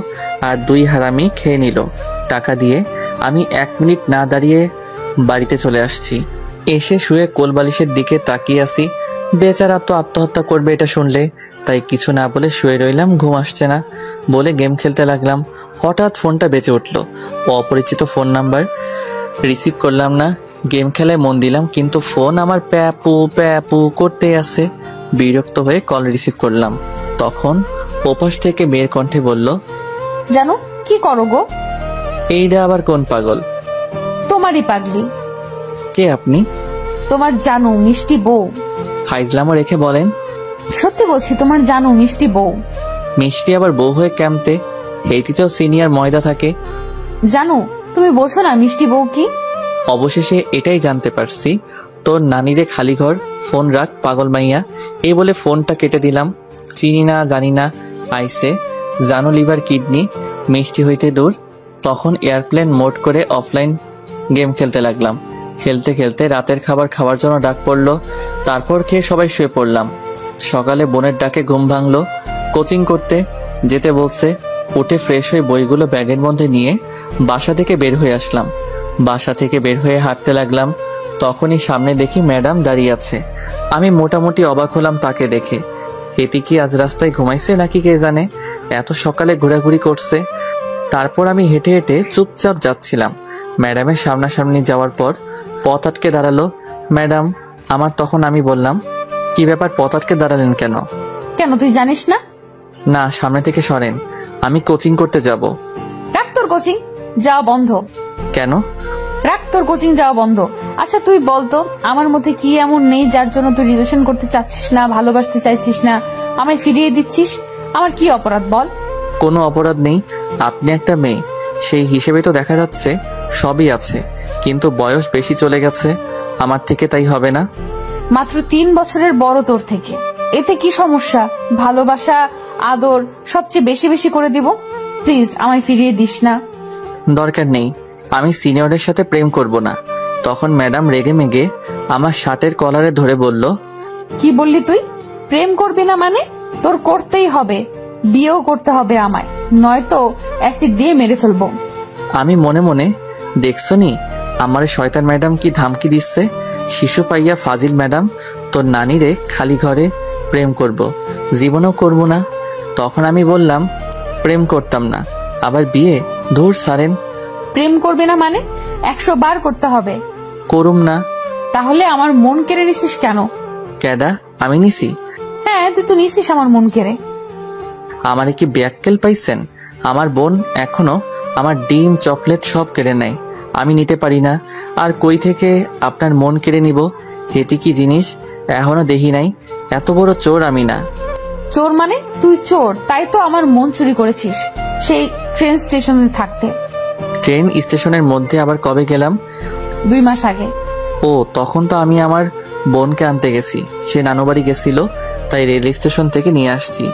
আর 2 হারামি খেয়ে নিল। টাকা দিয়ে আমি 1 মিনিট না দাঁড়িয়ে বাড়িতে চলে আসছি। এসে শুয়ে কোলবালিশের দিকে তাকিয়ে আসি। বেচারা তো আত্মহত্যা করবে এটা শুনলে, তাই কিছু না বলে শুয়ে রইলাম। ঘুম আসছে না বলে গেম খেলতে লাগলাম। হঠাৎ ফোনটা বেজে উঠল, অপরিচিত ফোন নাম্বার। রিসিভ করলাম না, গেম খেলায় মন দিলাম, কিন্তু ফোন আমার প্যাপু প্যাপু করতে আছে। বিরক্ত হয়ে কল রিসিভ করলাম। তখন ওপাশ থেকে মেয়ের কণ্ঠে বলল, জানো কি করো গো? এইটা আবার কোন পাগল? তোমারই পাগলি। কে আপনি? তোমার জানো মিষ্টি বউ। ফাইজলামও রেখে বলেন, সত্যি বলছি, তোমার জানো মিষ্টি বউ। মিষ্টি আবার বউ হয়ে ক্যাম্পতে? এইটিতেও সিনিয়র ময়দা থাকে। জানো, তুমি বলছো না মিষ্টি বউ কি? অবশেষে এটাই জানতে পারছি, তোর নানিরে খালি ঘর, ফোন রাখ পাগল মাইয়া। এই বলে ফোনটা কেটে দিলাম। চিনি না জানি না আইসে, জানো লিভার কিডনি, মিষ্টি হইতে দূর। তখন এয়ারপ্লেন মোড করে অফলাইন গেম খেলতে লাগলাম। খেলতে খেলতে রাতের খাবার খাওয়ার জন্য ডাক পড়লো। তারপর খেয়ে সবাই শুয়ে পড়লাম। সকালে বোনের ডাকে ঘুম ভাঙলো। কোচিং করতে যেতে বলছে। উঠে ফ্রেশ হয়ে বইগুলো ব্যাগের মধ্যে নিয়ে বাসা থেকে বের হয়ে আসলাম। বাসা থেকে বের হয়ে হাঁটতে লাগলাম। তখনই সামনে দেখি ম্যাডাম দাঁড়িয়ে আছে। আমি মোটামুটি অবাক হলাম তাকে দেখে। এটি কি আজ রাস্তায় ঘুমাইছে নাকি কে জানে, এত সকালে ঘোরাঘুরি করছে। তারপর আমি হেঁটে হেঁটে চুপচাপ যাচ্ছিলাম। ম্যাডামের সামনাসামনি যাওয়ার পর পথ আটকে দাঁড়ালো ম্যাডাম আমার। তখন আমি বললাম, কি ব্যাপার, পথ আটকে দাঁড়ালেন কেন? কেন তুই জানিস না? না, সামনে থেকে সরেন, আমি কোচিং করতে যাব। রাখ তোর কোচিং, যাওয়া বন্ধ। কেন? রাখ তোর কোচিং, যাওয়া বন্ধ। আচ্ছা তুই বলতো, আমার মধ্যে কি এমন নেই যার জন্য তুই রিলেশন করতে চাচ্ছিস না, ভালোবাসতে চাইছিস না, আমায় ফিরিয়ে দিচ্ছিস? আমার কি অপরাধ বল? কোনো অপরাধ নেই, আপনি একটা মেয়ে, সেই হিসেবে তো দেখা যাচ্ছে সবই আছে, কিন্তু বয়স বেশি চলে গেছে আমার থেকে, তাই হবে না? মাত্র 3 বছরের বড় তোর থেকে, এতে কি সমস্যা? ভালোবাসা আদর সবচেয়ে বেশি বেশি করে দিব। প্লিজ আমায় ফিরিয়ে দিস না। দরকার নেই, আমি সিনিয়রের সাথে প্রেম করব না। তখন ম্যাডাম রেগে মেগে আমার শার্টের কলারে ধরে বলল, কি বললি তুই? প্রেম করবি না মানে? তোর করতেই হবে, বিয়েও করতে হবে আমায়, নয়তো অ্যাসিড দিয়ে মেরে ফেলবো। আমি মনে মনে দেখছো নি আমার শয়তান ম্যাডাম কি ধামকি দিচ্ছে, শিশু পাইয়া ফাজিল ম্যাডাম, তোর নানিরে খালি ঘরে প্রেম করব, জীবনও করব না। তখন আমি বললাম প্রেম করতাম না, আবার বিয়ে, ধুর সারেন। প্রেম করবে না মানে 100 বার করতে হবে। করুম না। তাহলে আমার মন কেড়ে নিছিস কেন? ক্যাডা, আমি নিছি? হ্যাঁ, তুই তো নিছিস আমার মন কেড়ে। আমারে কি ব্যাককেল পাইছেন? আমার বোন এখনো আমার ডিম চকলেট সব কেড়ে নেয়, আমি নিতে পারি না। আর কই থেকে আপনার মন কেড়ে নিব? হেতি কি জিনিস এখনো দেখি নাই, এত বড় চোর আমি না। চোর মানে? তুই চোর, তাই তো আমার মন চুরি করেছিস সেই ট্রেন স্টেশনে থাকতে। ট্রেন স্টেশনের মধ্যে আবার কবে গেলাম? 2 মাস আগে। ও, তখন তো আমি আমার বোনকে আনতে গেছি, সে নানুবাড়ি গেছিল, তাই রেল স্টেশন থেকে নিয়ে আসছি,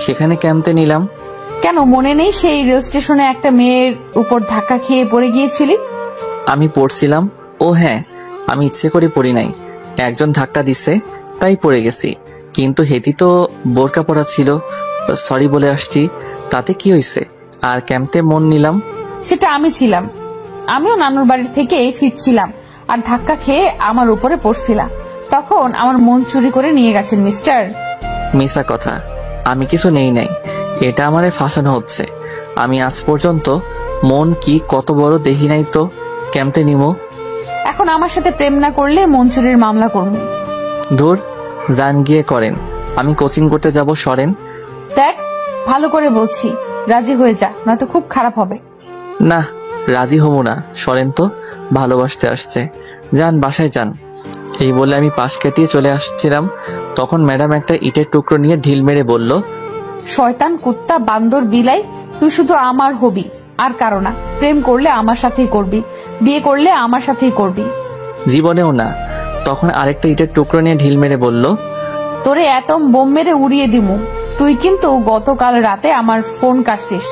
সেখানে ক্যাম্পে নিলাম। কেন মনে নেই সেই রেল স্টেশনে একটা মেয়ের উপর ধাক্কা খেয়ে পড়ে গিয়েছিলি? আমি পড়ছিলাম। ও হ্যাঁ, আমি ইচ্ছে করে পড়ি নাই, একজন ধাক্কা দিছে তাই পড়ে গেছি। কিন্তু হেতি তো বোরকা পরা ছিল, সরি বলে আসছি, তাতে কি হয়েছে? আর ক্যাম্পে মন নিলাম। সেটা আমি ছিলাম, আমিও নানুর বাড়ি থেকে ফিরছিলাম আর ধাক্কা খেয়ে আমার উপরে পড়ছিলাম, তখন আমার মন চুরি করে নিয়ে গেছেন মিস্টার। মিশা কথা, আমি কিছু নেই নাই, এটা আমারে ফাঁসানো হচ্ছে। আমি আজ পর্যন্ত মন কি কত বড় দেখি নাই তো ক্যাম্পে নিমো। এখন আমার সাথে প্রেম না করলে মন চুরির মামলা করব। ধুর, জান গিয়ে করেন, আমি কোচিং করতে যাব, সরেন। দেখ, ভালো করে বলছি, রাজি হয়ে যা, নয়তো খুব খারাপ হবে। না, রাজি হবো না, সরেন তো, ভালোবাসতে আসছে, যান বাসায় যান। এই বলে আমি পাশ কাটিয়ে চলে আসছিলাম, তখন ম্যাডাম একটা ইটের টুকরো নিয়ে ঢিল মেরে বলল, শয়তান, কুত্তা, বান্দর, বিলাই, তুই শুধু আমার হবি আর কারো না। প্রেম করলে আমার সাথেই করবি, বিয়ে করলে আমার সাথেই করবি। জীবনেও না। তখন আরেকটা ইটের টুকরো নিয়ে ঢিল মেরে বলল, তোরে অ্যাটম বোম মেরে উড়িয়ে দিমু। তুই কিন্তু গতকাল রাতে আমার ফোন কাটছিস,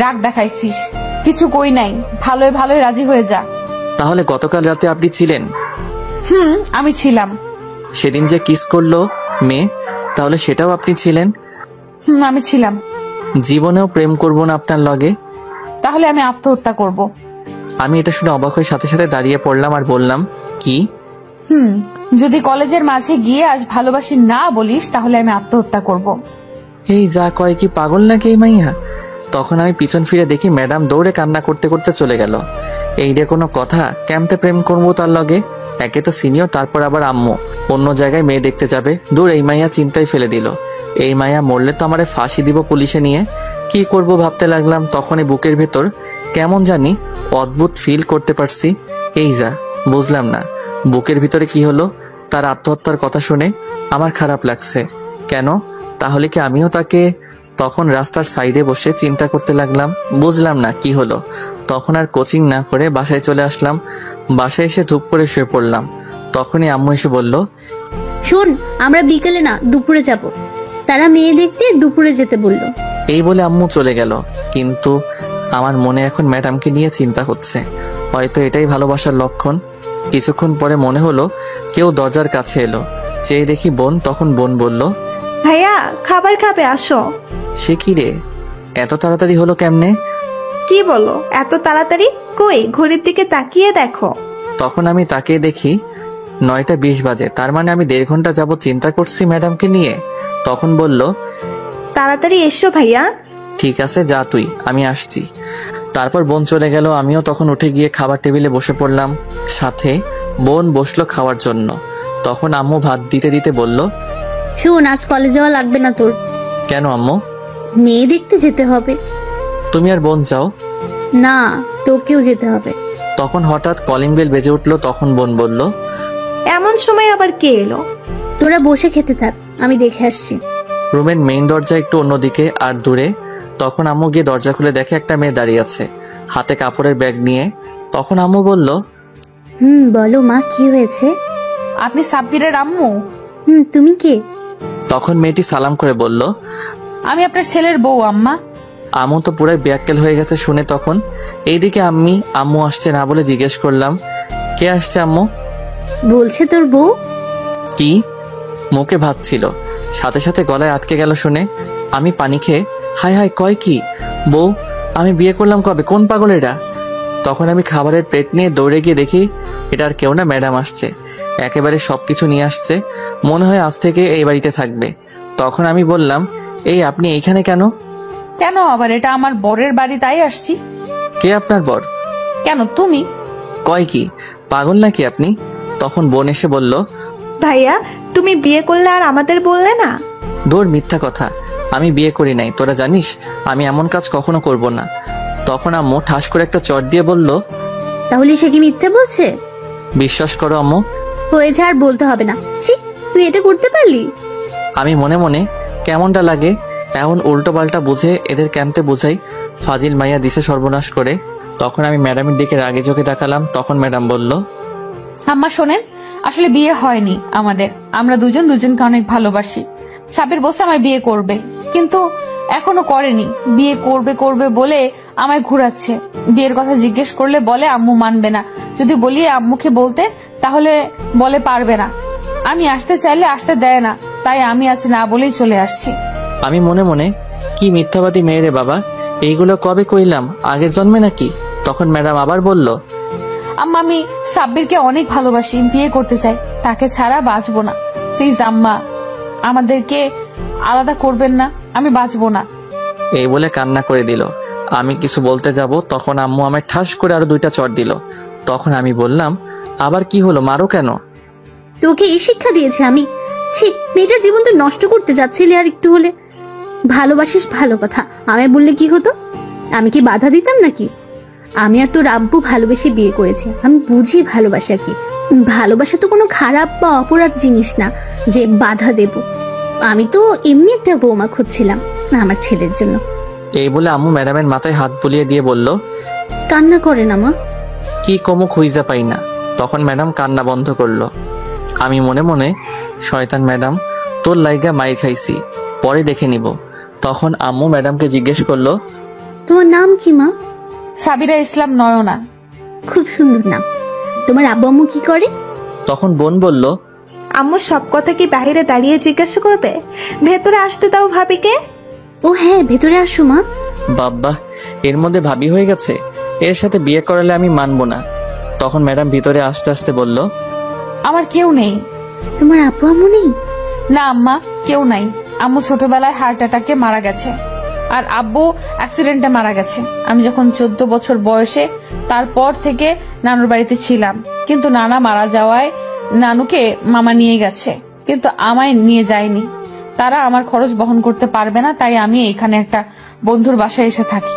রাগ দেখাইছিস, কিছু কই নাই, ভালোই ভালোই রাজি হয়ে যা। তাহলে গতকাল রাতে আপনি ছিলেন? আমি ছিলাম। সেদিন যে কিস করলো মেয়ে, তাহলে সেটাও আপনি ছিলেন? আমি ছিলাম। জীবনেও প্রেম করব না আপনার লগে। তাহলে আমি আত্মহত্যা করব। আমি এটা শুনে অবাক হয়ে সাথে সাথে দাঁড়িয়ে পড়লাম আর বললাম, কি? যদি কলেজের মাঝে গিয়ে আজ ভালোবাসি না বলিস, তাহলে আমি আত্মহত্যা করব। এই যা কয়, কি পাগল নাকি এই মাইয়া? তখন আমি পিছন ফিরে দেখি ম্যাডাম দৌড়ে কান্না করতে করতে চলে গেল। এই রে কোনো কথা, ক্যাম্পে প্রেম করবো তার লগে? একে তো সিনিয়র, তারপর আবার আম্মু, অন্য জায়গায় মেয়ে দেখতে যাবে। দূর, এই মাইয়া চিন্তায় ফেলে দিল। এই মাইয়া মরলে তো আমারে ফাঁসি দিব পুলিশে নিয়ে। কি করব ভাবতে লাগলাম, তখনই বুকের ভেতর কেমন জানি অদ্ভুত ফিল করতে পারছি। এই যা, বুঝলাম না বুকের ভিতরে কি হলো। তার আত্মহত্যার কথা শুনে আমার খারাপ লাগছে। কেন? তাহলে কি আমিও তাকে? তখন রাস্তার সাইডে বসে চিন্তা করতে লাগলাম, বুঝলাম না কি হলো। তখন আর কোচিং না করে বাসায় চলে আসলাম। বাসায় এসে ধূপ করে শুয়ে পড়লাম। তখনই আম্মু এসে বলল, শোন, আমরা বিকেলে না দুপুরে যাব, তারা মেয়ে দেখতে দুপুরে যেতে বলল। এই বলে আম্মু চলে গেল। কিন্তু আমার মনে এখন ম্যাডামকে নিয়ে চিন্তা হচ্ছে, হয়তো এটাই ভালোবাসার লক্ষণ। কিছুক্ষণ পরে মনে হলো কেউ দরজার কাছে এলো। চেয়ে দেখি বোন। তখন বোন বলল, ভাইয়া খাবার খাবে, আসো। সে কি রে, এত তাড়াতাড়ি হলো কেমনে? কি বলো এত তাড়াতাড়ি? কই ঘড়ির দিকে তাকিয়ে দেখো। তখন আমি তাকিয়ে দেখি 9টা 20 বাজে, তার মানে আমি 1.5 ঘন্টা যাবত চিন্তা করছি ম্যাডামকে নিয়ে। তখন বলল, তাড়াতাড়ি এসো ভাইয়া। ঠিক আছে, যা তুই, আমি আসছি। তারপর বোন চলে গেল। আমিও তখন উঠে গিয়ে খাবার টেবিলে বসে পড়লাম। সাথে বোন বসলো খাওয়ার জন্য। তখন আম্মু ভাত দিতে দিতে বলল, শোন, আজ কলেজ যাওয়া লাগবে না তোর। কেন আম্মু? মেয়ে দেখতে যেতে হবে। তুমি আর বোন যাও? না, তোকেও যেতে হবে। তখন হঠাৎ কলিং বেল বেজে উঠলো। তখন বোন বলল, এমন সময় আবার কে এলো? তোরা বসে খেতে থাক, আমি দেখে আসছি। রুমের মেইন দরজা একটু অন্যদিকে আর দূরে। তখন আম্মু গিয়ে দরজা খুলে দেখে একটা মেয়ে দাঁড়িয়ে আছে, হাতে কাপড়ের ব্যাগ নিয়ে। তখন আম্মু বলল, বলো মা, কি হয়েছে? আপনি সাব্বিরের আম্মু? তুমি কে? তখন মেয়েটি সালাম করে বলল, আমি আপনার ছেলের বউ আম্মা। আম্মু তো পুরাই ব্যাককেল হয়ে গেছে শুনে। তখন এইদিকে আম্মু আসছে না বলে জিজ্ঞেস করলাম, কে আসছে আম্মু? বলছে তোর বউ। কি? মুখে ভাত ছিল, সাথে সাথে গলায় আটকে গেল শুনে। আমি পানি খেয়ে, হায় হায়, কয় কি? বউ? আমি বিয়ে করলাম কবে? কোন পাগল এরা? তখন আমি খাবারের প্লেট নিয়ে দৌড়ে গিয়ে দেখি এটা আর কেউ না, ম্যাডাম আসছে। একেবারে সবকিছু নিয়ে আসছে, মনে হয় আজ থেকে এই বাড়িতে থাকবে। তখন আমি বললাম, এই আপনি এইখানে কেন? কেন আবার? এটা আমার বরের বাড়ি, তাই আসছি। কে আপনার বর? কেন তুমি? কয় কি, পাগল নাকি আপনি? তখন বোন এসে বলল, ভাইয়া তুমি বিয়ে করলে আর আমাদের বললে না? দূর, মিথ্যা কথা, আমি বিয়ে করি নাই। তোরা জানিস আমি এমন কাজ কখনো করব না। তখন আম্মু ঠাস করে একটা চট দিয়ে বলল, তাহলে সে কি মিথ্যে বলছে? বিশ্বাস করো আম্মু। হয়েছে, আর বলতে হবে না। ছি, তুই এটা করতে পারলি? আমি মনে মনে কেমনটা লাগে এমন উল্টো পাল্টা বুঝে এদের ক্যাম্পে বুঝাই, ফাজিল মাইয়া দিছে সর্বনাশ করে। তখন আমি ম্যাডামের দিকে রাগে চোখে তাকালাম। তখন ম্যাডাম বলল, আম্মা শোনেন, আসলে বিয়ে হয়নি আমাদের। আমরা দুজনকে অনেক ভালোবাসি। সাবির বলছে আমায় বিয়ে করবে, কিন্তু এখনো করেনি। বিয়ে করবে বলে আমায় ঘুরাচ্ছে। বিয়ের কথা জিজ্ঞেস করলে বলে আম্মু মানবে না। যদি বলি আম্মুকে বলতে, তাহলে বলে পারবে না। আমি আসতে চাইলে আসতে দেয় না, তাই আমি আজ না বলেই চলে আসছি। আমি মনে মনে, কি মিথ্যাবাদী মেয়ে রে বাবা, এইগুলো কবে কইলাম, আগের জন্মে নাকি? তখন ম্যাডাম আবার বলল, আম্মা আমি সাব্বিরকে অনেক ভালোবাসি, বিয়ে করতে চাই, তাকে ছাড়া বাঁচবো না। প্লিজ আম্মা, আমাদেরকে আলাদা করবেন না, আমি বাঁচবো না। এই বলে কান্না করে দিল। আমি কিছু বলতে যাব, তখন আম্মু আমায় ঠাস করে আরো 2টা চড় দিল। তখন আমি বললাম, আবার কি হলো, মারো কেন? তোকে এই শিক্ষা দিয়েছে আমি? ছি, মেয়েটার জীবন তো নষ্ট করতে যাচ্ছিলি আর একটু হলে। ভালোবাসিস ভালো কথা, আমায় বললে কি হতো? আমি কি বাধা দিতাম নাকি? আমি আর তোর আব্বু ভালোবেসে বিয়ে করেছি, আমি বুঝি ভালোবাসা কি। ভালোবাসা তো কোনো খারাপ বা অপরাধ জিনিস না যে বাধা দেব। আমি তো এমনি একটা বৌমা খুঁজছিলাম আমার ছেলের জন্য। এই বলে আম্মু ম্যাডামের মাথায় হাত বুলিয়ে দিয়ে বলল, কান্না করে না মা। কি কমো খুঁজে পাই না। তখন ম্যাডাম কান্না বন্ধ করলো। আমি মনে মনে, শয়তান ম্যাডাম, তোর লাইগা মাই খাইছি, পরে দেখে নিব। তখন আম্মু ম্যাডামকে জিজ্ঞেস করলো, তোমার নাম কি মা? সাবিরা ইসলাম নয়না। খুব সুন্দর নাম। তোমার আব্বু আম্মু কি করে? তখন বোন বলল, আম্মু সব কথা কি বাহিরে দাঁড়িয়ে জিজ্ঞাসা করবে? ভেতরে আসতে দাও ভাবিকে। ও হ্যাঁ, ভেতরে আসো মা। বাব্বা, এর মধ্যে ভাবি হয়ে গেছে। এর সাথে বিয়ে করালে আমি মানবো না। তখন ম্যাডাম ভিতরে আসতে আসতে বলল, আমার কেউ নেই। তোমার আব্বু আম্মু নেই? না আম্মা, কেউ নাই। আম্মু ছোটবেলায় হার্ট অ্যাটাকে মারা গেছে, আর আব্বু অ্যাক্সিডেন্টে মারা গেছে। আমি যখন 14 বছর বয়সে, তারপর থেকে নানুর বাড়িতে ছিলাম। কিন্তু নানা মারা যাওয়ায় নানুকে মামা নিয়ে গেছে, কিন্তু আমায় নিয়ে যায়নি। তারা আমার খরচ বহন করতে পারবে না, তাই আমি এখানে একটা বন্ধুর বাসায় এসে থাকি।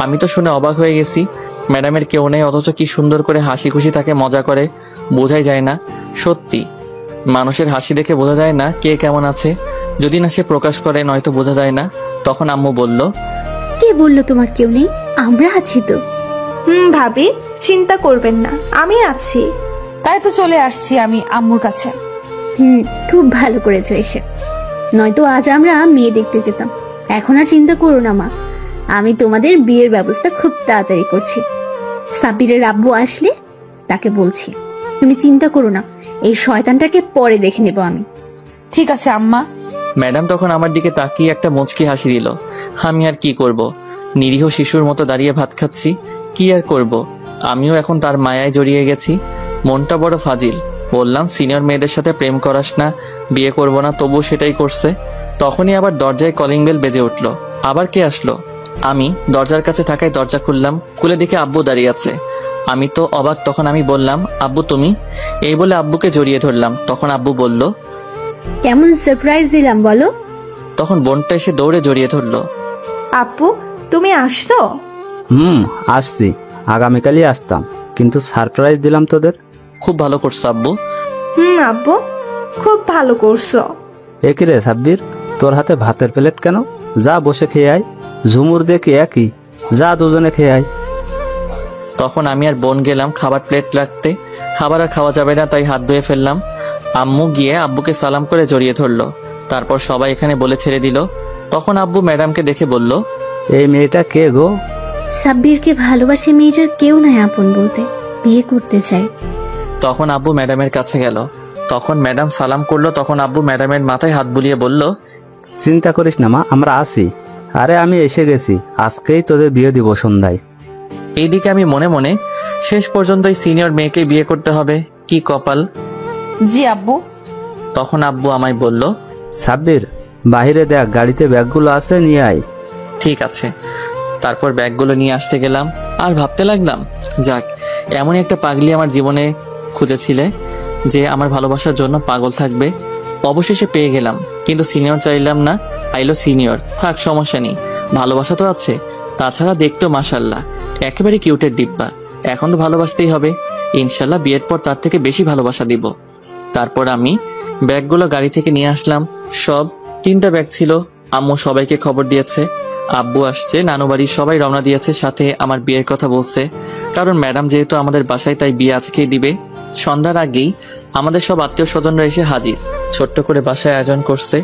আমি তো শুনে অবাক হয়ে গেছি। ম্যাডামের কেউ নেই, অথচ কি সুন্দর করে হাসি খুশি থাকে, মজা করে, বোঝাই যায় না। সত্যি মানুষের হাসি দেখে বোঝা যায় না কে কেমন আছে, যদি না সে প্রকাশ করে, নয়তো বোঝা যায় না। তখন আম্মু বলল, কে বললো তোমার কেউ নেই? আমরা আছি তো। ভাবি চিন্তা করবেন না, আমি আছি। তাই তো চলে আসছি আমি আম্মুর কাছে। খুব ভালো করেছো এসে, নয়তো আজ আমরা মেয়ে দেখতে যেতাম। এখন আর চিন্তা করো না মা, আমি তোমাদের বিয়ের ব্যবস্থা খুব তাড়াতাড়ি করছি। সাব্বিরের আব্বু আসলে তাকে বলছি, তুমি চিন্তা করো না, এই শয়তানটাকে পরে দেখে নেব আমি। ঠিক আছে আম্মা। ম্যাডাম তখন আমার দিকে তাকিয়ে একটা মুচকি হাসি দিল। আমি আর কি করব, নিরীহ শিশুর মতো দাঁড়িয়ে ভাত খাচ্ছি, কি আর করব। আমিও এখন তার মায়ায় জড়িয়ে গেছি। মনটা বড় ফাজিল। বললাম, সিনিয়র মেয়েদের সাথে প্রেম করাস না, বিয়ে করব না, তবুও সেটাই করছে। তখনই আবার দরজায় কলিং বেল বেজে উঠলো। আবার কে আসলো? আমি দরজার কাছে থাকায় দরজা খুললাম, খুলে দেখে আব্বু দাঁড়িয়ে আছে। আমি তো অবাক। তখন আমি বললাম, আব্বু তুমি? এই বলে আব্বুকে জড়িয়ে ধরলাম। তখন আব্বু বলল, কেমন সারপ্রাইজ দিলাম বলো? তখন বোনটা এসে দৌড়ে জড়িয়ে ধরলো। আপু তুমি আসছো? আসছি, আগামীকালই আসতাম, কিন্তু সারপ্রাইজ দিলাম তোদের। খুব ভালো করছো আব্বু। আব্বু খুব ভালো করছো। একই রে সাব্বির, তোর হাতে ভাতের প্লেট কেন? যা বসে খেয়ে আয়। ঝুমুর দেখি একই, যা দুজনে খেয়ে আয়। তখন আমি আর বোন গেলাম খাবার প্লেট রাখতে। খাবার আর খাওয়া যাবে না, তাই হাত ধুয়ে ফেললাম। আম্মু গিয়ে আব্বুকে সালাম করে জড়িয়ে ধরলো। তারপর সবাই এখানে বলে ছেড়ে দিল। তখন আব্বু ম্যাডামকে দেখে বলল, এই মেয়েটা কে গো? সাব্বিরকে ভালোবাসে মেয়েটার কেউ নাই আপন বলতে, বিয়ে করতে চাই। তখন আব্বু ম্যাডামের কাছে গেল। তখন ম্যাডাম সালাম করলো। তখন আব্বু ম্যাডামের মাথায় হাত বুলিয়ে বলল, চিন্তা করিস না মা, আমরা আছি। আরে আমি এসে গেছি, আজকেই তোদের বিয়ে দিব সন্ধ্যায়। এইদিকে আমি মনে মনে শেষ পর্যন্ত এই সিনিয়র মেয়েকে বিয়ে করতে হবে, কি কপাল। জি আব্বু। তখন আব্বু আমায় বলল, সাব্বির, বাহিরে দেখ, গাড়িতে ব্যাগগুলো আছে, নিয়ে আয়। ঠিক আছে। তারপর ব্যাগগুলো নিয়ে আসতে গেলাম আর ভাবতে লাগলাম, যাক, এমনই একটা পাগলি আমার জীবনে খুঁজেছিলে যে আমার ভালোবাসার জন্য পাগল থাকবে। অবশেষে পেয়ে গেলাম, কিন্তু সিনিয়র চাইলাম না, আইলো সিনিয়র। থাক, সমস্যা নেই, ভালোবাসা তো আছে। তাছাড়া দেখতো মাশাল্লাহ একেবারে কিউটের ডিব্বা। এখন তো ভালোবাসতেই হবে, ইনশাল্লাহ বিয়ের পর তার থেকে বেশি ভালোবাসা দিব। তারপর আমি ব্যাগগুলো গাড়ি থেকে নিয়ে আসলাম। সব 3টা ব্যাগ ছিল। আম্মু সবাইকে খবর দিয়েছে, আব্বু আসছে, নানু বাড়ির সবাই রওনা দিয়েছে, সাথে আমার বিয়ের কথা বলছে। কারণ ম্যাডাম যেহেতু আমাদের বাসায়, তাই বিয়ে আজকেই দিবে। সন্ধ্যার আগেই আমাদের সব আত্মীয় স্বজনরা এসে হাজির। ছোট্ট করে বাসায় আয়োজন করছে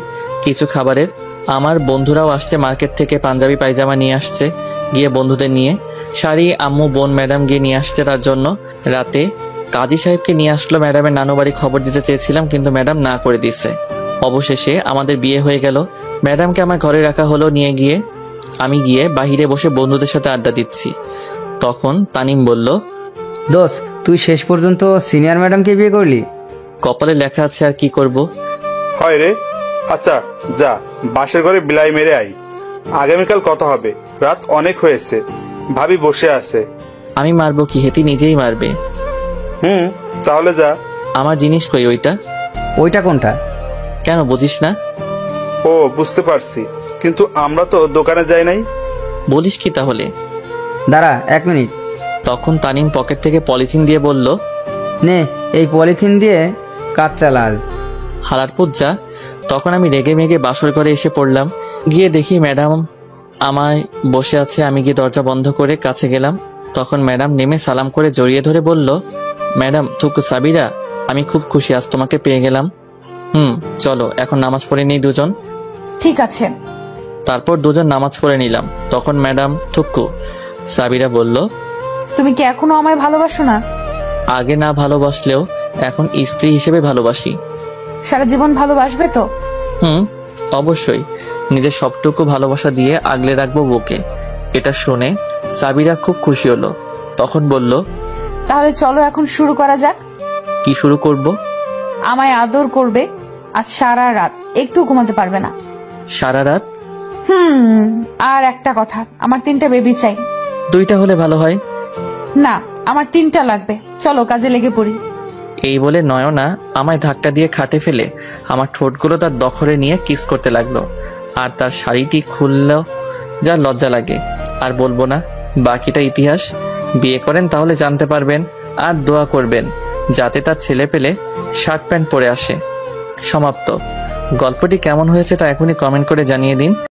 কিছু খাবারের। আমার বন্ধুরাও আসছে মার্কেট থেকে, পাঞ্জাবি পায়জামা নিয়ে আসছে গিয়ে বন্ধুদের নিয়ে। শাড়ি আম্মু বোন ম্যাডাম গিয়ে নিয়ে আসছে তার জন্য। রাতে কাজী সাহেবকে নিয়ে আসলো ম্যাডামের নানু বাড়ি। খবর দিতে চেয়েছিলাম কিন্তু ম্যাডাম না করে দিচ্ছে। অবশেষে আমাদের বিয়ে হয়ে গেল। ম্যাডামকে আমার ঘরে রাখা হলো। আমি গিয়ে বাহিরে বসে বন্ধুদের সাথে আড্ডা দিচ্ছি। তখন তানিম বলল, দোস্ত, তুই শেষ পর্যন্ত সিনিয়র ম্যাডামকে বিয়ে করলি? কপালে লেখা আছে, আর কি করব। হয় রে। আচ্ছা যা, বাসের ঘরে বিলাই মেরে আই। আগামীকাল কথা হবে, রাত অনেক হয়েছে। ভাবি বসে আছে। আমি মারবো কি? হেতি নিজেই মারবে। তাহলে যা। আমার জিনিস কই? ওইটা কোনটা? কেন বুঝিস না? ও, বুঝতে পারছি, কিন্তু আমরা তো দোকানে যাই নাই। বলিস কি তাহলে? দাঁড়া 1 মিনিট। তখন তানিম পকেট থেকে পলিথিন দিয়ে বলল, নে, এই পলিথিন দিয়ে কাজ চালা আজ। হালার পুজ্জা। তখন আমি রেগে মেগে বাসর ঘরে এসে পড়লাম। গিয়ে দেখি ম্যাডাম আমায় বসে আছে। আমি গিয়ে দরজা বন্ধ করে কাছে গেলাম। তখন ম্যাডাম নেমে সালাম করে জড়িয়ে ধরে বলল, ম্যাডাম থুকু সাবিরা, আমি খুব খুশি আজ তোমাকে পেয়ে গেলাম। চলো এখন নামাজ পড়ে নিই দুজন। ঠিক আছে। তারপর দুজন নামাজ পড়ে নিলাম। তখন ম্যাডাম থুকু সাবিরা বলল, তুমি কি এখনো আমায় ভালোবাসো না? আগে না ভালোবাসলেও এখন স্ত্রী হিসেবে ভালোবাসি। সারা জীবন ভালোবাসবে তো? অবশ্যই। নিজের সবটুকু ভালোবাসা দিয়ে আগলে রাখবো বুকে। এটা শুনে সাবিরা খুব খুশি হলো। তখন বলল, তাহলে চলো এখন শুরু করা যাক। কি শুরু করব? আমায় আদর করবে। আজ সারা রাত একটু ঘুমাতে পারবে না। সারা রাত? আর একটা কথা, আমার 3টা বেবি চাই। 2টা হলে ভালো হয়। না, আমার 3টা লাগবে। চলো কাজে লেগে পড়ি। এই বলে নয়না আমায় ধাক্কা দিয়ে খাটে ফেলে আমার ঠোঁটগুলো তার দখলে নিয়ে কিস করতে লাগলো। আর তার শাড়িটি খুললেও যা লজ্জা লাগে। আর বলবো না, বাকিটা ইতিহাস। বিয়ে করেন তাহলে জানতে পারবেন। আর দোয়া করবেন যাতে তার ছেলে পেলে শার্ট প্যান্ট পরে আসে। সমাপ্ত। গল্পটি কেমন হয়েছে তা এখনই কমেন্ট করে জানিয়ে দিন।